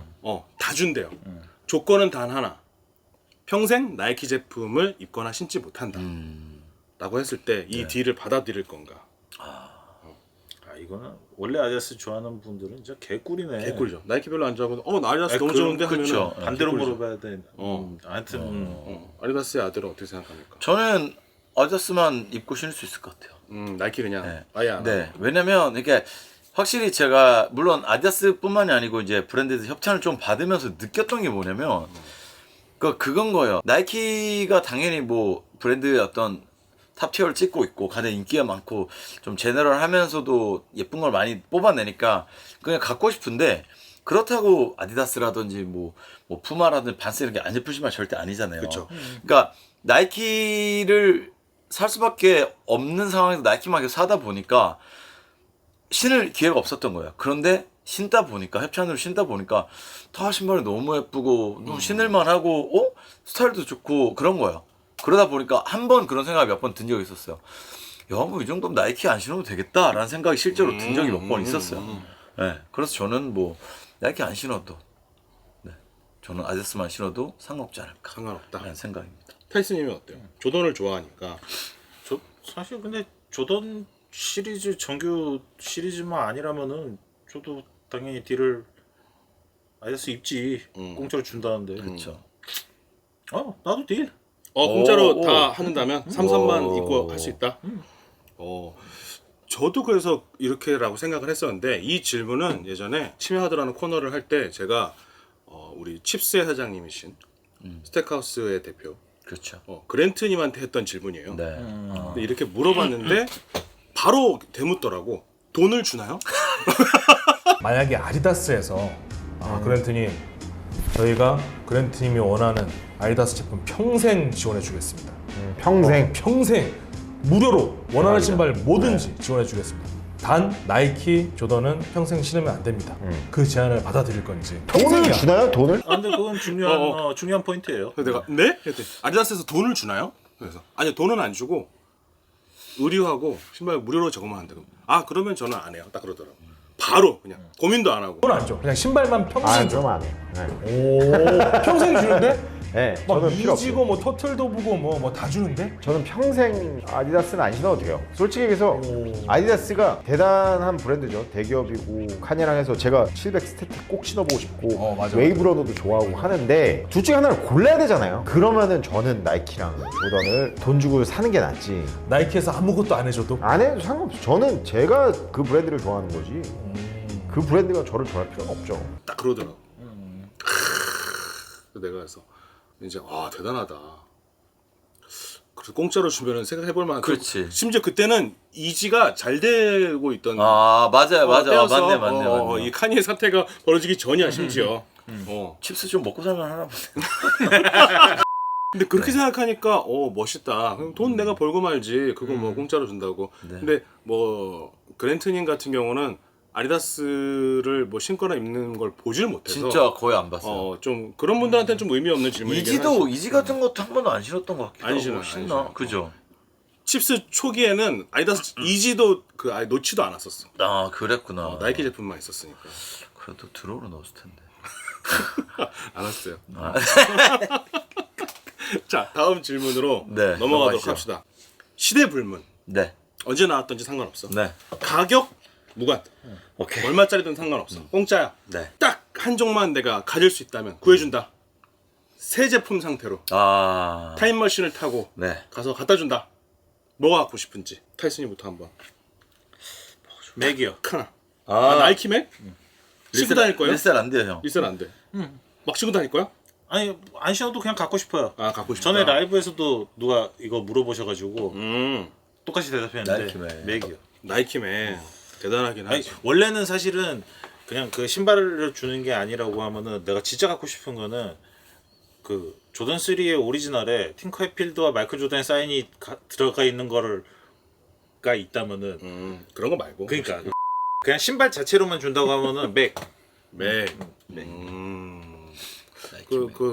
다 준대요. 조건은 단 하나. 평생 나이키 제품을 입거나 신지 못한다. 라고 했을 때 이 딜을 받아들일 건가? 이거는 원래 아디다스 좋아하는 분들은 진짜 개꿀이네. 개꿀이죠. 나이키 별로 안 좋아하고 나 아디다스 너무 그- 좋은데 그쵸. 하면은 반대로 개꿀이죠. 물어봐야 돼. 하여튼 아디다스의 아들은 어떻게 생각합니까? 저는 아디다스만 입고 신을 수 있을 것 같아요. 나이키 그냥 네. 아예 안 네. 왜냐면 이게 확실히 제가 물론 아디다스뿐만이 아니고 이제 브랜드에서 협찬을 좀 받으면서 느꼈던 게 뭐냐면 그건 거예요. 나이키가 당연히 뭐 브랜드의 어떤 탑티어를 찍고 있고 가장 인기가 많고 좀 제너럴하면서도 예쁜 걸 많이 뽑아내니까 그냥 갖고 싶은데 그렇다고 아디다스라든지 뭐 푸마라든지 반스 이런 게 안 예쁜 신발 절대 아니잖아요. 그쵸. 그러니까 나이키를 살 수밖에 없는 상황에서 나이키만 계속 사다 보니까 신을 기회가 없었던 거예요. 그런데 신다 보니까 협찬으로 신다 보니까 다 신발이 너무 예쁘고 너무 신을만 하고 스타일도 좋고 그런 거예요. 그러다 보니까 한 번 그런 생각이 몇 번 든 적이 있었어요. 야, 뭐 이 정도면 나이키 안 신어도 되겠다라는 생각이 실제로 든 적이 몇 번 있었어요. 네, 그래서 저는 뭐 나이키 안 신어도 저는 아디다스만 신어도 상관없지 않을까 상관없다. 라는 생각입니다. 타이슨님은 어때요? 조던을 좋아하니까 저 사실 근데 조던 시리즈 정규 시리즈만 아니라면은 저도 당연히 딜을 아디다스 입지. 공짜로 준다는데. 그렇죠. 나도 딜. 공짜로 오, 다 한다면 3선만 입고 갈 수 있다? 저도 그래서 이렇게라고 생각을 했었는데 이 질문은 예전에 치매하드라는 코너를 할 때 제가 우리 칩스의 사장님이신 스택하우스의 대표 그렇죠. 그랜트님한테 했던 질문이에요. 네. 근데 이렇게 물어봤는데 바로 대묻더라고. 돈을 주나요? 만약에 아디다스에서 그랜트님 저희가 그랜트님이 원하는 아디다스 제품 평생 지원해 주겠습니다. 평생 무료로 원하는 신발 뭐든지 지원해 주겠습니다. 단 나이키 조던은 평생 신으면 안 됩니다. 그 제안을 받아들일 건지. 돈을 주나요? 돈을? 근데 그건 중요한 포인트예요. 그래서 내가 네? 그랬더니 아디다스에서 돈을 주나요? 그래서 아니 돈은 안 주고 의류하고 신발 무료로 적으면 안 되고 그러면 저는 안 해요. 딱 그러더라고. 바로 그냥 고민도 안 하고. 돈 안 줘. 그냥 신발만 평생 줘. 좀 안 해요. 네. 오, 평생 주는데? 네, 막 저는 필요 미지고 없어요. 뭐 터틀도 보고 뭐 다 주는데? 저는 평생 아디다스는 안 신어도 돼요. 솔직히 얘기해서 아디다스가 대단한 브랜드죠. 대기업이고 카니랑 해서 제가 700 스태틱 꼭 신어보고 싶고 맞아, 웨이브러너도 좋아하고 하는데 둘 중에 하나를 골라야 되잖아요. 그러면은 저는 나이키랑 조던을 돈 주고 사는 게 낫지. 나이키에서 아무것도 안 해줘도? 안 해도 상관없어. 저는 제가 그 브랜드를 좋아하는 거지. 그 브랜드가 저를 좋아할 필요가 없죠. 딱 그러더라고. 내가 그래서 이제 대단하다. 그래서 공짜로 주면은 생각해볼 만한. 그렇지. 심지어 그때는 이지가 잘 되고 있던. 맞아요. 때여서, 맞네. 이 카니의 사태가 벌어지기 전이야 심지어. 칩스 좀 먹고 살만 하나 보네. 근데 그렇게 생각하니까 멋있다. 그럼 돈 내가 벌고 말지. 그거 뭐 공짜로 준다고. 근데 뭐 그랜트님 같은 경우는 아디다스를 뭐 신거나 입는 걸 보질 못해서 진짜 거의 안 봤어요. 좀 그런 분들한테는 좀 의미 없는 질문이긴 하죠. 이지 같은 것도 한 번도 안 신었던 것 같기도 안 하고. 신어요, 안 신나? 신어요. 그죠? 칩스 초기에는 아디다스 이지도 아예 놓지도 않았었어. 그랬구나. 나이키 제품만 있었으니까. 그래도 드로우로 넣었을 텐데. 알았어요. 자, 다음 질문으로 네, 넘어가도록 넘어가시죠. 합시다. 시대 불문. 네. 언제 나왔던지 상관없어. 네. 가격 무관. 오케이. 얼마짜리든 상관없어. 공짜야. 네. 딱 한 종만 내가 가질 수 있다면 구해준다. 새 제품 상태로 타임머신을 타고 네. 가서 갖다 준다. 뭐가 갖고 싶은지 타이슨이부터 한번. 맥이요. 하나. 나이키 맥? 신고 다닐 거예요? 리셀 안 돼요, 형. 리셀 안 돼. 막 신고 다닐 거야? 아니 안 신어도 그냥 갖고 싶어요. 아 갖고 싶다. 전에 라이브에서도 누가 이거 물어보셔가지고 음 똑같이 대답했는데 나이키맨. 맥이요. 나이키맨 대단하긴 아니 하지. 원래는 사실은 그냥 그 신발을 주는 게 아니라고 하면은 내가 진짜 갖고 싶은 거는 그 조던 3의 오리지널에 팅커 해필드와 마이클 조던의 사인이 들어가 있는 거가 있다면은 그런 거 말고. 그러니까 그냥 신발 자체로만 준다고 하면은 맥.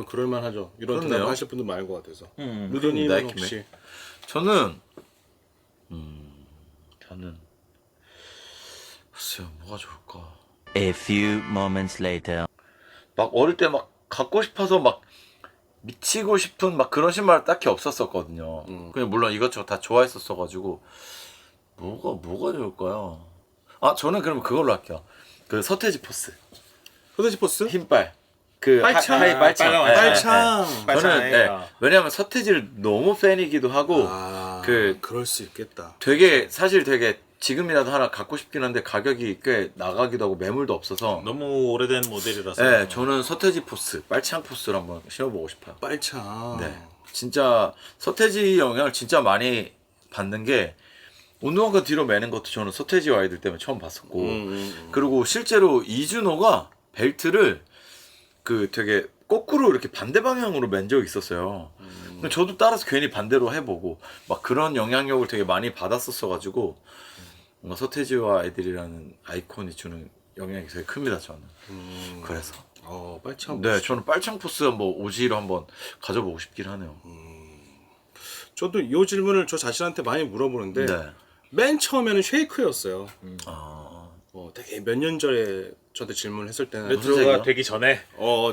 그럴만 하죠. 이런 그렇네요. 대답 하실 분들 많을 것 같아서. 음. 루더님은 나이키맨. 혹시 저는 글쎄요 뭐가 좋을까. A few moments later. 막 어릴 때 막 갖고 싶어서 막 미치고 싶은 막 그런 신발 딱히 없었었거든요. 그냥 물론 이것저것 다 좋아했었어가지고 뭐가 좋을까요? 아 저는 그럼 그걸로 할게요. 그 서태지 포스 소세지 포스? 흰발 그 빨창? 하이 빨창. 빨강, 예, 빨창. 예, 예. 빨창. 저는 왜냐하면 서태지를 너무 팬이기도 하고 그럴 수 있겠다. 되게 사실 되게 지금이라도 하나 갖고 싶긴 한데 가격이 꽤 나가기도 하고 매물도 없어서 너무 오래된 모델이라서. 네, 저는 서태지 포스, 빨창 포스를 한번 신어보고 싶어요. 빨창. 네, 진짜 서태지 영향을 진짜 많이 받는 게 운동화가 뒤로 매는 것도 저는 서태지 아이들 때문에 처음 봤었고 그리고 실제로 이준호가 벨트를 그 되게 거꾸로 이렇게 반대 방향으로 맨 적이 있었어요. 저도 따라서 괜히 반대로 해보고 막 그런 영향력을 되게 많이 받았었어가지고 뭔가 서태지와 아이들이라는 아이콘이 주는 영향이 되게 큽니다 저는. 그래서 빨창. 네 저는 빨창 포스 한번 오지로 한번 가져보고 싶긴 하네요. 저도 이 질문을 저 자신한테 많이 물어보는데 네. 맨 처음에는 쉐이크였어요. 아 되게 몇 년 전에 저한테 질문을 했을 때는 색이요? 레트로가 되기 전에.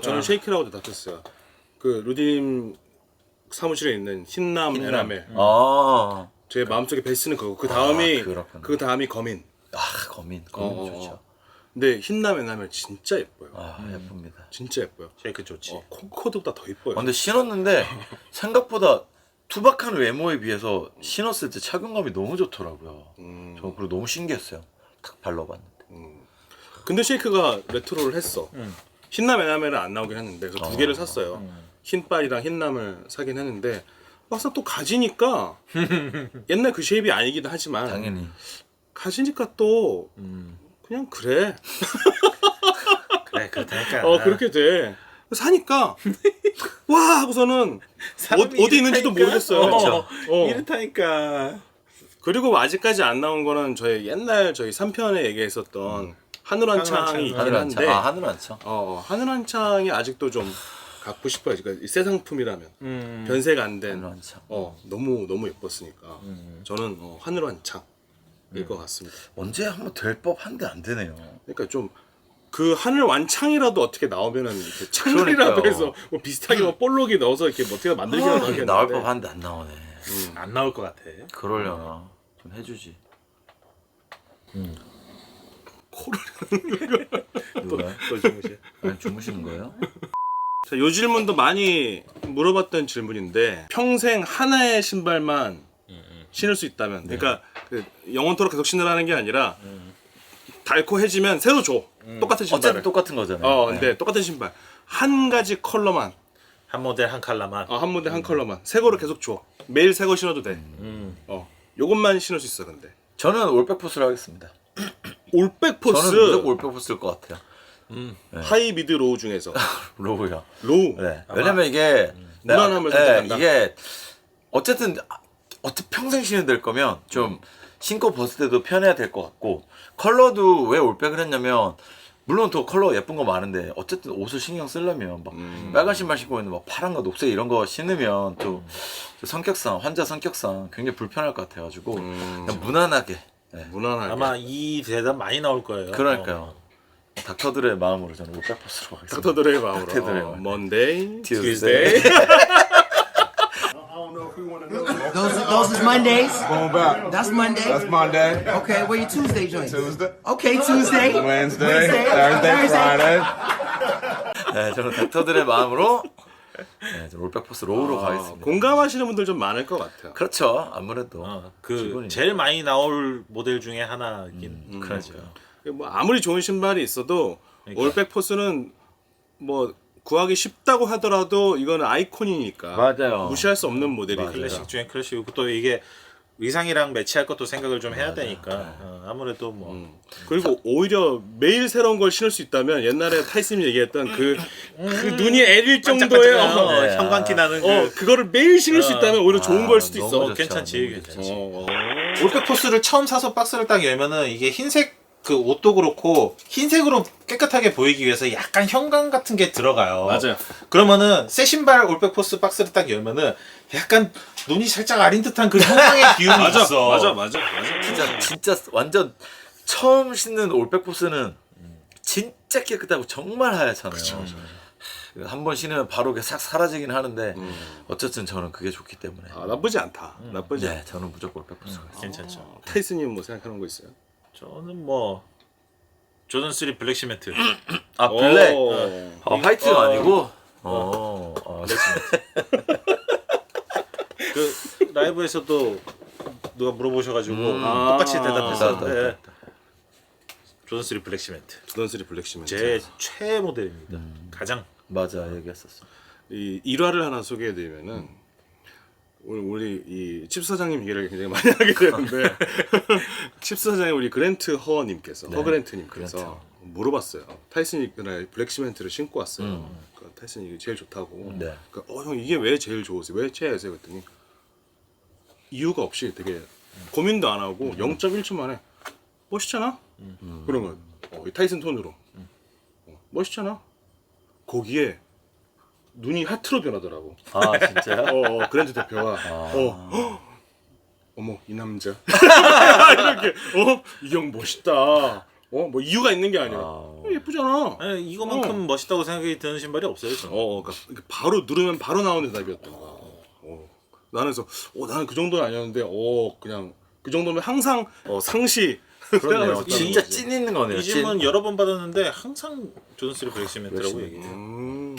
저는 쉐이크라고 대답했어요. 그 루디님 사무실에 있는 흰남 에나멜. 아, 제 마음속에 베스는 그거. 그 다음이 그렇구나. 그 다음이 거민. 거민 좋죠. 근데 흰남 에나멜 진짜 예뻐요. 예쁩니다. 진짜 예뻐요. 쉐이크 좋지. 콩코드보다 더 예뻐요. 근데 신었는데 생각보다 투박한 외모에 비해서 신었을 때 착용감이 너무 좋더라고요. 저 그리고 너무 신기했어요. 딱 발라봤는데. 근데 쉐이크가 레트로를 했어. 흰남 에나멜은 안 나오긴 했는데 그래서 두 개를 샀어요. 흰빨이랑 흰남을 사긴 했는데 막상 또 가지니까 옛날 그 쉐입이 아니기도 하지만 당연히. 가지니까 또 그냥 그래. 그래 그렇다니까. 그렇게 돼. 사니까 와 하고서는 어디 있는지도 모르겠어요. 그렇죠. 어. 이렇다니까. 그리고 아직까지 안 나온 거는 저희 옛날 저희 3편에 얘기했었던 하늘한창이 있긴 한데 하늘한창. 하늘한창이 아직도 좀 갖고 싶어요. 그러니까 새 상품이라면 변세가 안 된. 하늘한창. 너무 예뻤으니까 저는 하늘한창일 것 같습니다. 언제 한번 될 법한데 안 되네요. 그러니까 좀 그 하늘 완창이라도 어떻게 나오면은 이렇게 창문이라도 그러니까요. 해서 뭐 비슷하게 뭐 볼록이 넣어서 이렇게 뭐 어떻게 만들기라도 하겠는데 나올 법한데 안 나오네. 안 나올 것 같아. 그러려나 좀 해주지. 누가요? 또 주무시. 아니 주무시는 거예요? 자, 요 질문도 많이 물어봤던 질문인데 평생 하나의 신발만 신을 수 있다면, 그러니까 그 영원토록 계속 신으라는 게 아니라 닳고해지면 새로 줘. 똑같은 신발을. 어쨌든 똑같은 거잖아요. 근데 똑같은 신발 한 가지 컬러만, 한 모델 한 컬러만. 한 모델 한 컬러만 새 거로 계속 줘. 매일 새 거 신어도 돼. 요것만 신을 수 있어. 근데 저는 올백 포스를 하겠습니다. 올백 포스. 저는 무조건 올백 포스일 것 같아요. 하이 미드 로우 중에서 로우요. 로우. 네. 왜냐면 이게 무난함을 선택한다. 이게 어쨌든 어떻게 평생 신어야 될 거면 좀 신고 벗을 때도 편해야 될 것 같고, 컬러도 왜 올백을 했냐면 물론 더 컬러 예쁜 거 많은데 어쨌든 옷을 신경 쓰려면 막 빨간 신발 신고 있는 막 파란과 녹색 이런 거 신으면 또 성격상 환자 성격상 굉장히 불편할 것 같아가지고 그냥 무난하게. 무난하게. 아마 이 대답 많이 나올 거예요. 그러니까요. 닥터들의 마음으로 저는 올백 포스로 가겠습니다. 닥터들의 마음으로. 닥터들의 마음. Monday, Tuesday. Those is Mondays. Going back. That's Monday. That's Monday. Okay, where your Tuesday joint? Tuesday. Okay, Tuesday. Wednesday. Thursday. Friday. 네, 저는 닥터들의 마음으로 저는 올백 포스 로우로 가겠습니다. 공감하시는 분들 좀 많을 것 같아요. 그렇죠. 아무래도 그 기본이니까. 제일 많이 나올 모델 중에 하나긴. 그렇죠. 뭐 아무리 좋은 신발이 있어도 그러니까. 올백 포스는 뭐 구하기 쉽다고 하더라도 이거는 아이콘이니까 맞아요. 무시할 수 없는 모델이죠. 클래식 중에 클래식이고 또 이게 의상이랑 매치할 것도 생각을 좀 해야 되니까 아무래도 뭐 그리고 오히려 매일 새로운 걸 신을 수 있다면 옛날에 타이슨이 얘기했던 그 눈이 애릴 정도의 형광기 나는 그거를 매일 신을 수 있다면 오히려 좋은 걸 수도 있어. 너무 괜찮지. 어. 올백포스를 처음 사서 박스를 딱 열면은 이게 흰색 그 옷도 그렇고 흰색으로 깨끗하게 보이기 위해서 약간 형광 같은 게 들어가요. 맞아요. 그러면은 새 신발 올백포스 박스를 딱 열면은 약간 눈이 살짝 아린 듯한 그 형광의 기운이 있어. 맞아. 진짜 완전 처음 신는 올백포스는 진짜 깨끗하고 정말 하얗잖아요. 한 번 신으면 바로 그게 싹 사라지긴 하는데 어쨌든 저는 그게 좋기 때문에. 나쁘지 않다. 나쁘지 않다. 네, 저는 무조건 올백포스가 있어요. 괜찮죠. 타이슨님 뭐 생각하는 거 있어요? 저는 뭐 조던 3 블랙 시멘트. 아 블랙. 오. 화이트가 아니고. 블랙 시멘트. 그 라이브에서도 누가 물어보셔가지고 똑같이 대답했었는데 조던 3 블랙 시멘트. 조던 3 블랙 시멘트. 제 최애 모델입니다. 가장. 맞아 얘기했었어. 이 일화를 하나 소개해드리면은 우리 이 칩 사장님 얘기를 굉장히 많이 하게 되는데 칩 사장님 우리 그랜트 허님께서 허그랜트님께서 물어봤어요. 타이슨이 그날 블랙 시멘트를 신고 왔어요. 그러니까 타이슨이 이게 제일 좋다고. 네. 그러니까 형 이게 왜 제일 좋으세요? 왜 최애세요? 그랬더니 이유가 없이 되게 고민도 안 하고 0.1초 만에 멋있잖아. 그런 거예요. 이 타이슨 톤으로 멋있잖아. 거기에 눈이 하트로 변하더라고. 아 진짜요? 그랜드 대표가 어머 이 남자 이렇게 이 형 멋있다. 뭐 이유가 있는 게 아니라 예쁘잖아. 아니, 이거만큼 멋있다고 생각이 드는 신발이 없어요. 저는. 그러니까 바로 누르면 바로 나오는 대답이었던 거야. 나는 그래서 나는 그 정도는 아니었는데 그냥 그 정도면 항상 상시. 그렇네요. 진짜 찐 있는 거네요. 이 질문 여러 번 받았는데 항상 조던 3 블랙 시멘트라고 얘기해요.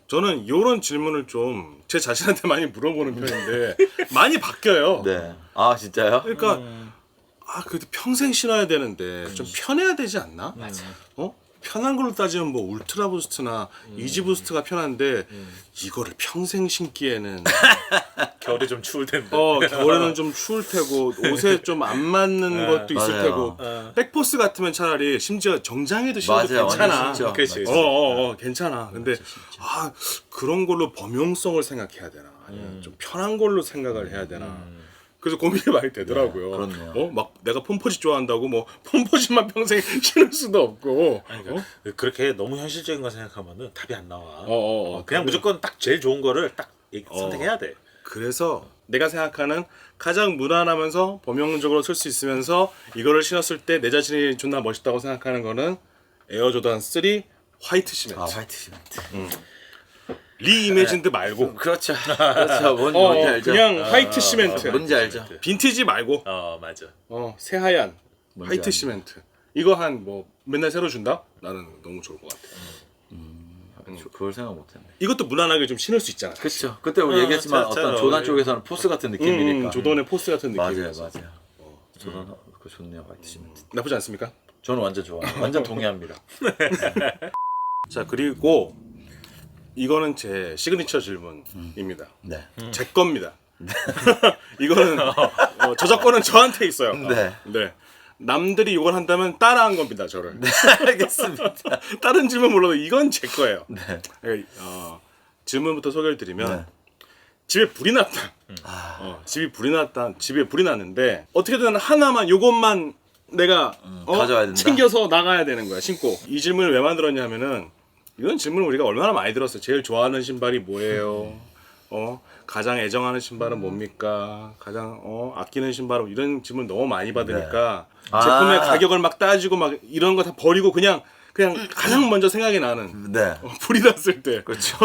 저는 이런 질문을 좀 제 자신한테 많이 물어보는 편인데 많이 바뀌어요. 네. 아 진짜요? 그러니까 그래도 평생 신어야 되는데 좀 편해야 되지 않나? 맞아. 편한 걸로 따지면 뭐 울트라 부스트나 이지 부스트가 편한데 이거를 평생 신기에는 겨울에 좀 추울 텐데. 겨울에는 좀 추울 테고 옷에 좀 안 맞는 것도 있을 맞아요. 테고 백포스 같으면 차라리 심지어 정장에도 신어도 맞아요. 괜찮아. 완전 그렇지. 괜찮아. 근데 그런 걸로 범용성을 생각해야 되나? 아니면 좀 편한 걸로 생각을 해야 되나? 그래서 고민이 많이 되더라고요. 그렇네요. 막 내가 폼포짓 좋아한다고 뭐 폼포짓만 평생 신을 수도 없고. 그렇게 너무 현실적인 거 생각하면은 답이 안 나와. 그냥 근데- 무조건 딱 제일 좋은 거를 딱 선택해야 돼. 그래서 내가 생각하는 가장 무난하면서 범용적으로 쓸 수 있으면서 이거를 신었을 때 내 자신이 존나 멋있다고 생각하는 거는 에어 조던 3 화이트 시멘트. 화이트 시멘트. 리이매진드 말고 그렇죠. 뭔지 알죠. 그냥 화이트 시멘트. 뭔지 알죠. 빈티지 말고 맞아. 새하얀 뭔지 화이트 알죠. 시멘트. 이거 한 뭐 맨날 새로 준다? 나는 너무 좋을 것 같아. 그걸 생각 못했네. 이것도 무난하게 좀 신을 수 있잖아. 그렇죠. 그때 우리 얘기했지만 어떤 조단 쪽에서는 포스 같은 느낌이니까. 조던의 포스 같은 느낌. 맞아요. 조단 그거 좋네요. 화이트 시멘트. 나쁘지 않습니까? 저는 완전 좋아요. 완전 동의합니다. 자, 그리고 이거는 제 시그니처 질문입니다. 네. 제 겁니다. 이거는 저작권은 저한테 있어요. 네. 남들이 이걸 한다면 따라한 겁니다, 저를. 알겠습니다. 다른 질문 몰라도 이건 제 거예요. 네. 질문부터 소개를 드리면 집에 불이 났다. 집에 불이 났는데 어떻게든 하나만 요것만 내가 가져와야 된다. 챙겨서 나가야 되는 거야, 신고. 이 질문을 왜 만들었냐면은 이런 질문을 우리가 얼마나 많이 들었어요. 제일 좋아하는 신발이 뭐예요? 가장 애정하는 신발은 뭡니까? 가장 아끼는 신발은 이런 질문 너무 많이 받으니까 제품의 가격을 막 따지고 막 이런 거 다 버리고 그냥 가장 먼저 생각이 나는 불이 났을 때 그렇죠.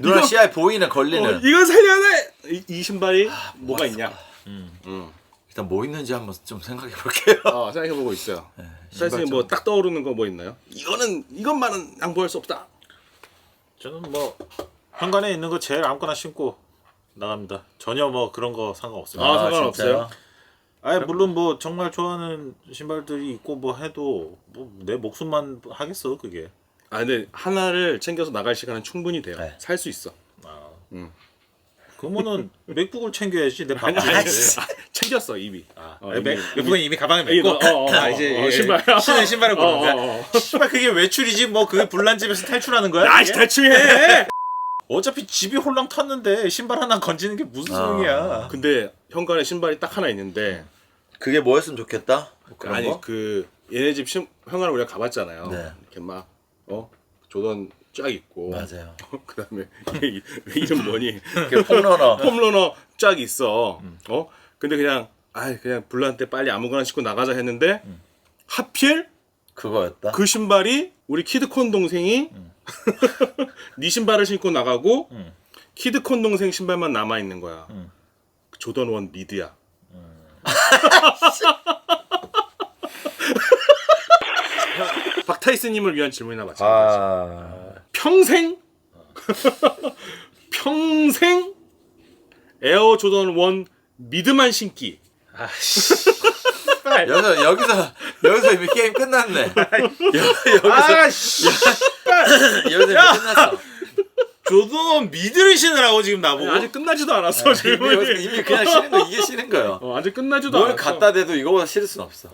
누나 시야에 보이는 걸리는 이건 살려야 돼. 이 신발이 뭐가 있냐? 일단 뭐 있는지 한번 좀 생각해 볼게요. 생각해보고 있어요. 사실 뭐 딱 떠오르는 거 뭐 있나요? 이것만은 양보할 수 없다. 저는 뭐 현관에 있는 거 제일 아무거나 신고 나갑니다. 전혀 뭐 그런 거 상관없습니다. 상관없어요? 물론 뭐 정말 좋아하는 신발들이 있고 뭐 해도 뭐 내 목숨만 하겠어 그게. 아 근데 하나를 챙겨서 나갈 시간은 충분히 돼요. 네. 살 수 있어. 그러면은 맥북을 챙겨야지. 내 아니, 바쁘지. 아니, 챙겼어 이미. 맥북은 이미 가방에 메고. 이제 신발. 신은 신발을 고르는 거야. 신발 그게 외출이지 뭐 그게 불난집에서 탈출하는 거야? 아이씨 그게? 대충해. 어차피 집이 홀랑 탔는데 신발 하나 건지는 게 무슨 소용이야. 근데 현관에 신발이 딱 하나 있는데 그게 뭐였으면 좋겠다? 뭐 그런 아니 거? 그 얘네 집 현관을 우리가 가봤잖아요. 네. 이렇게 막 조던 쫙 있고. 맞아요. 그다음에 이름 뭐니? 그 폼러너. 폼러너 쫙 있어. 근데 그냥 그냥 불난 때 빨리 아무거나 신고 나가자 했는데 하필 그거였다. 그 신발이 우리 키드콘 동생이 네 신발을 신고 나가고 키드콘 동생 신발만 남아 있는 거야. 조던 1 미드야. 박타이슨님을 위한 질문이나 마찬가지. 평생 에어 조던 1 미드만 신기. 여기서 이미 게임 끝났네. 여기서 이미 끝났어. 조던 미드를 신으라고 지금 나보고. 아직 끝나지도 않았어 질문이. 이미 그냥 싫은 거 이게 싫은 거예요. 아직 끝나지도 뭘 않았어. 갖다 대도 이거보다 싫을 순 없어.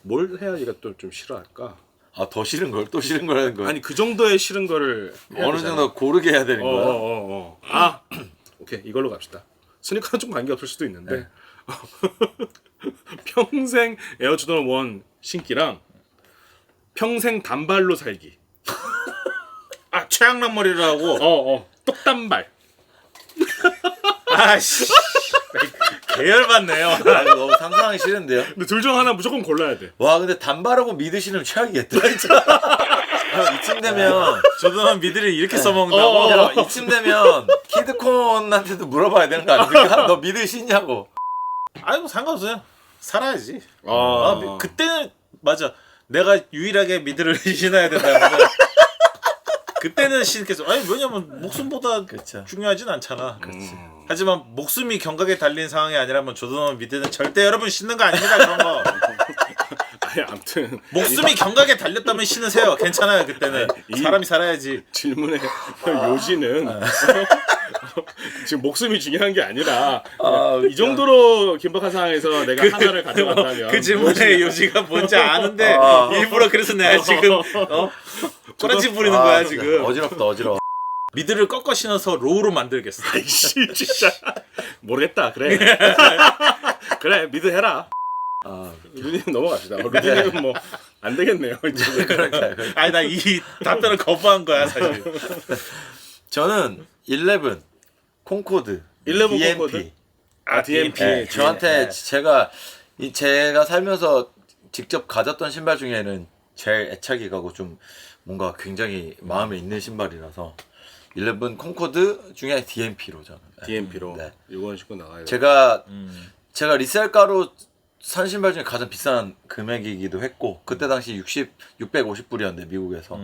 뭘 해야 얘가 또 좀 싫어할까? 더 싫은 걸 또 싫은 거라는 거야. 아니 그 정도의 싫은 거를 어느 정도 고르게 해야 되는 거야. 오케이 이걸로 갑시다. 스니커는 좀 관계 없을 수도 있는데 평생 에어조던 1 신기랑 평생 단발로 살기. 최양락 머리를 하고. 똑단발. 아씨. 계열받네요. 이거 너무 상상하기 싫은데요. 근데 둘 중 하나 무조건 골라야 돼. 와 근데 단발하고 미드 신으면 최악이겠다 진짜. 이쯤 되면 조던 미드를 이렇게 써먹는다고? 이쯤 되면 키드콘한테도 물어봐야 되는 거 아닙니까? 너 미드 신냐고. 아니 뭐 상관없어요. 살아야지. 아. 그때는 맞아. 내가 유일하게 미드를 신어야 된다면 그때는 신겠어. 아니 왜냐면 목숨보다 그쵸. 중요하진 않잖아. 하지만 목숨이 경각에 달린 상황이 아니라면 조던 미드는 절대 여러분 신는 거 아닙니다. 그런 거. 아니 아무튼 목숨이 경각에 달렸다면 신으세요. 괜찮아요. 그때는 사람이 살아야지. 질문의 요지는 지금 목숨이 중요한 게 아니라 이 정도로 긴박한 상황에서 내가 하나를 가져간다면 그 질문의 요지가 뭔지 아는데 일부러 그래서 내가 지금 꼬라지 부리는 거야 지금. 어지러워. 미드를 꺾어 신어서 로우로 만들겠어. 아이씨 진짜 모르겠다. 그래 그래 미드 해라. 루디님 넘어갑시다. 루디님은 뭐 안 되겠네요. 이제. 아니 나 이 답변을 거부한 거야 사실. 저는 11 콩코드 11 DMP. 콩코드? DMP. 네, 저한테 제가 살면서 직접 가졌던 신발 중에는 제일 애착이 가고 좀 뭔가 굉장히 마음에 있는 신발이라서 11 콩코드 중에 DMP로 저는. DMP로. 네. 이건 신고 나가야 돼. 제가 리셀가로 산 신발 중에 가장 비싼 금액이기도 했고 그때 당시 650불이었는데 미국에서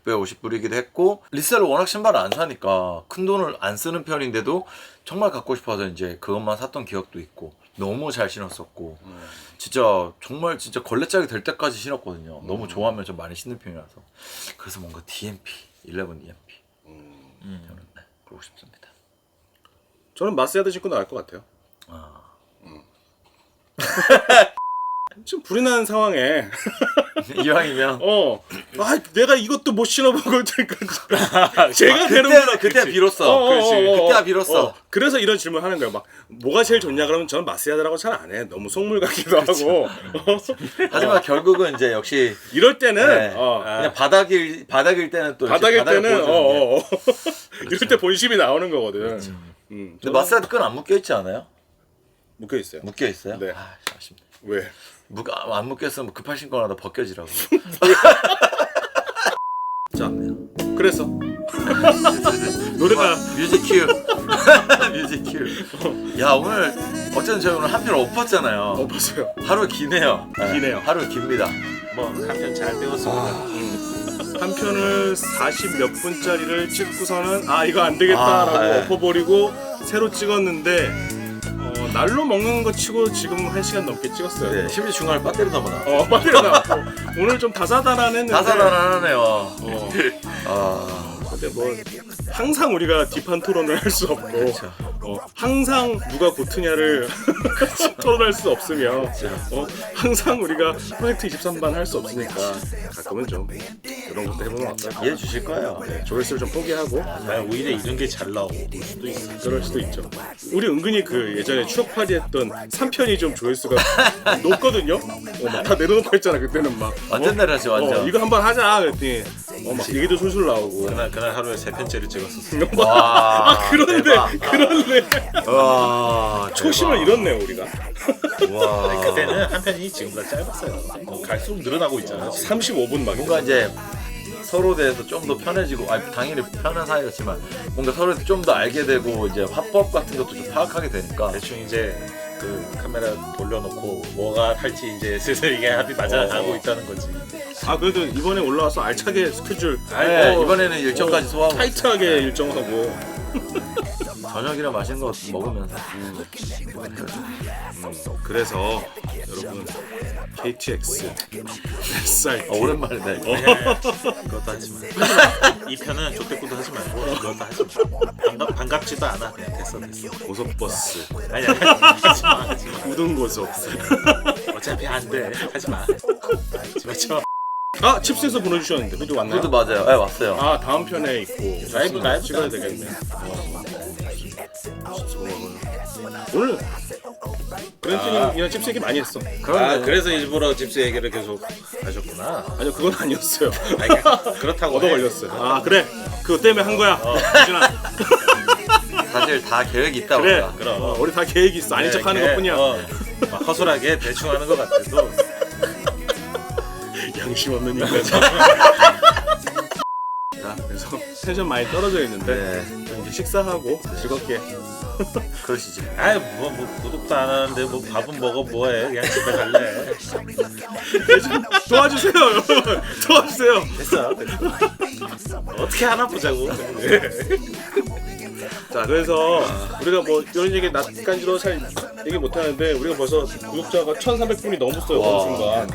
650불이기도 했고 리셀로 워낙 신발을 안 사니까 큰 돈을 안 쓰는 편인데도 정말 갖고 싶어서 이제 그것만 샀던 기억도 있고 너무 잘 신었었고 진짜 정말 진짜 걸레짝이 될 때까지 신었거든요. 너무 좋아하면 좀 많이 신는 편이라서 그래서 뭔가 DMP 11 DMP 저는 그러고 싶습니다. 저는 마스야드 신고 나갈 것 같아요. 지금 불이 나는 상황에 이왕이면 내가 이것도 못 신어보고 제가 되는 그때 비로소 그때야 비로소 그래서 이런 질문 하는 거예요. 막 뭐가 제일 좋냐 그러면 저는 마스야드라고 잘 안 해. 너무 속물 같기도 하고 하지만 결국은 이제 역시 이럴 때는 그냥 바닥일 때는 또 바닥일 때는 그렇죠. 이럴 때 본심이 나오는 거거든. 근데 마스야드 끈 안 묶여 있지 않아요? 묶여 있어요. 묶여 있어요? 네. 아쉽네. 왜? 안 묶였으면 급할 신거나 벗겨지라고. 자, 그래서 노래가 뮤직 큐. 뮤직 큐. 야 오늘 어쨌든 저희 오늘 한 편 엎었잖아요. 엎었어요. 하루 기네요. 기네요. 하루 깁니다. 뭐 한 편 잘 배웠습니다. 한 편을 40 몇 분짜리를 찍고서는 이거 안 되겠다라고 엎어버리고 새로 찍었는데 날로 먹는 거 치고 지금 1시간 넘게 찍었어요. 네, 심지어 중간에 배터리 담아놔. 배터리가 나왔고 오늘 좀 다사다난했는데. 다사다난하네요. 근데 뭐 항상 우리가 딥한 토론을 할 수 없고 항상 누가 고트냐를 토론할 수 없으며 항상 우리가 프로젝트 23반 할 수 없으니까 가끔은 좀 이런 것도 해보면 어떨까. 이해해 주실 거예요. 조회수를 좀 포기하고 오히려 이런 게 잘 나올 수도 있어. 그럴 수도 있죠. 우리 은근히 그 예전에 추억파티 했던 3편이 좀 조회수가 높거든요. 막 다 내려놓고 했잖아 그때는 막. 완전 내려지 완전. 이거 한번 하자 그랬더니 막 얘기도 술술 나오고. 그날 하루에 3편째를 찍었었어. 와, 그런데 대박. 그렇네. 와, 초심을 잃었네요 우리가. 와. 그때는 한 편이 지금보다 짧았어요. 갈수록 늘어나고 있잖아. 35분 막. 뭔가 이제 서로 대해서 좀 더 편해지고, 당연히 편한 사이였지만 뭔가 서로에 좀 더 알게 되고 이제 화법 같은 것도 좀 파악하게 되니까 대충 이제 그 카메라 돌려놓고 뭐가 할지 이제 슬슬 이게 합이 맞아가고 있다는 거지. 그래도 이번에 올라와서 알차게 스케줄. 네, 이번에는 일정까지 소화하고 타이트하게 왔어요. 일정하고. 저녁이나 맛있는 거 먹으면서. 그래서 여러분 KTX SRT 오랜만이네. 그것도 하지 마. 이 편은 족대꾸도 하지 말고 그것도 하지 마. 반갑지도 않아. 그냥 됐어. 고속버스 아니 하지 마. 우등고속. 어차피 안 돼. 하지 마. 그렇죠. 칩스에서 보내주셨는데 그래도 왔나요? 그것도 맞아요. 네, 왔어요. 다음 편에 있고 라이브 찍어야 되겠네. 오늘 그랜트님이랑 칩스 얘기 많이 했어. 그래서 일부러 집수 얘기를 계속 하셨구나. 아니요 그건 아니었어요. 그렇다고 얻어 걸렸어요. 그래 그거 때문에 한 거야. 유진아. 사실 다 계획이 있다. 그래 우리가. 우리 다 계획이 있어. 아닌 척하는 것뿐이야. 막 허술하게 대충 하는 것 같아도 양심 없는 인간. 그래서 텐션 많이 떨어져 있는데 이제 식사하고 즐겁게 그러시죠. 뭐 구독도 안 하는데 뭐 밥은 먹어 뭐해 그냥 집에 갈래. 도와주세요 여러분. 도와주세요. 됐어. 어떻게 하나 보자고. 자 그래서 우리가 뭐 이런 얘기 낯간지러 잘 얘기 못하는데 우리가 벌써 구독자가 1,300분이 넘었어요 어느 순간.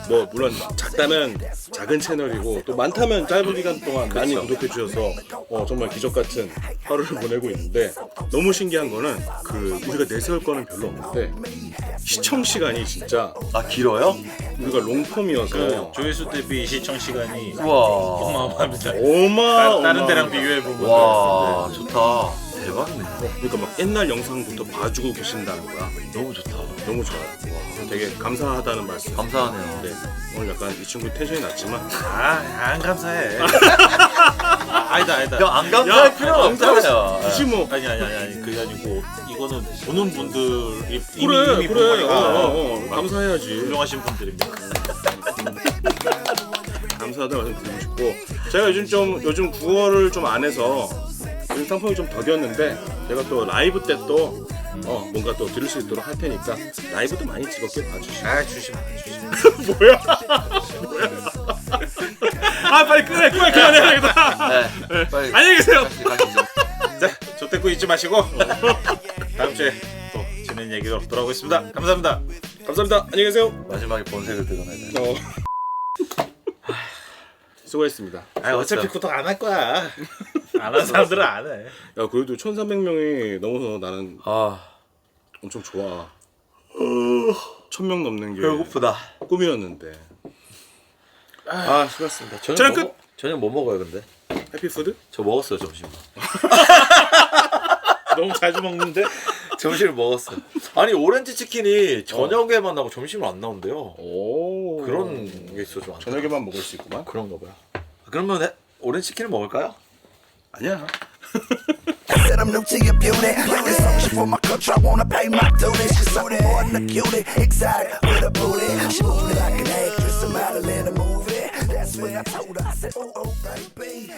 뭐 물론 작다면 작은 채널이고 또 많다면 짧은 기간 동안 많이 구독해 주셔서 정말 기적 같은 하루를 보내고 있는데 너무 신기한 거는 우리가 내세울 거는 별로 없는데 시청 시간이 진짜 길어요? 우리가 롱폼이어서 조회수 대비 시청 시간이 우와. 어마어마합니다. 다른 데랑 비교해 보면 와 좋다. 대박이네. 그러니까 막 옛날 영상부터 봐주고 계신다는 거야. 너무 좋다. 너무 좋아요. 되게 감사하다는 말씀. 감사하네요. 네. 오늘 약간 이 친구 텐션이 낮지만 안 감사해. 아니다. 형 안 감사할 필요가 없잖아요. 굳이 뭐 아니 그게 아니고 이거는 보는 분들이 그래 이미 본 거니까 감사해야지. 훌륭하신 분들입니다. 감사하다는 말씀 드리고 싶고 제가 요즘 국어를 좀 안 해서 요즘 상품이 좀 더뎠는데 제가 또 라이브 때 또 뭔가 또 들을 수 있도록 할 테니까 라이브도 많이 즐겁게 봐주시고. 주시면 뭐야? 빨리 그만해야겠다. 네. 빨리 안녕히 계세요. 가시죠. 자, 저때꾸 잊지 마시고 다음 주에 또 재밌는 얘기로 돌아오겠습니다. 감사합니다. 안녕히 계세요. 마지막에 본색을 드러내야 돼. 수고했습니다. 어차피 구독 안 할 거야. 안 한 사람들은 안 해. 야 그래도 1,300명이 넘어서 나는 엄청 좋아. 1,000명 넘는 게 배고프다. 꿈이었는데. 수고했습니다. 저녁 끝. 저녁 뭐 먹어요 근데? 해피푸드? 저 먹었어요 점심. 너무 자주 먹는데? 점심을 먹었어요. 아니 오렌지 치킨이 저녁에만 나고 점심을 안 나온대요. 오. 그런 게 있어 좀. 저녁에만 먹을 수 있구만. 그런가 봐요. 그러면 오렌지 치킨을 먹을까요? 아니야. Said I'm new to your beauty. This song for my culture. I wanna pay my dues. She's something more than a cutie. Exotic with a booty. She moving like an actress, a model in a movie. That's when I told her. I said, oh baby.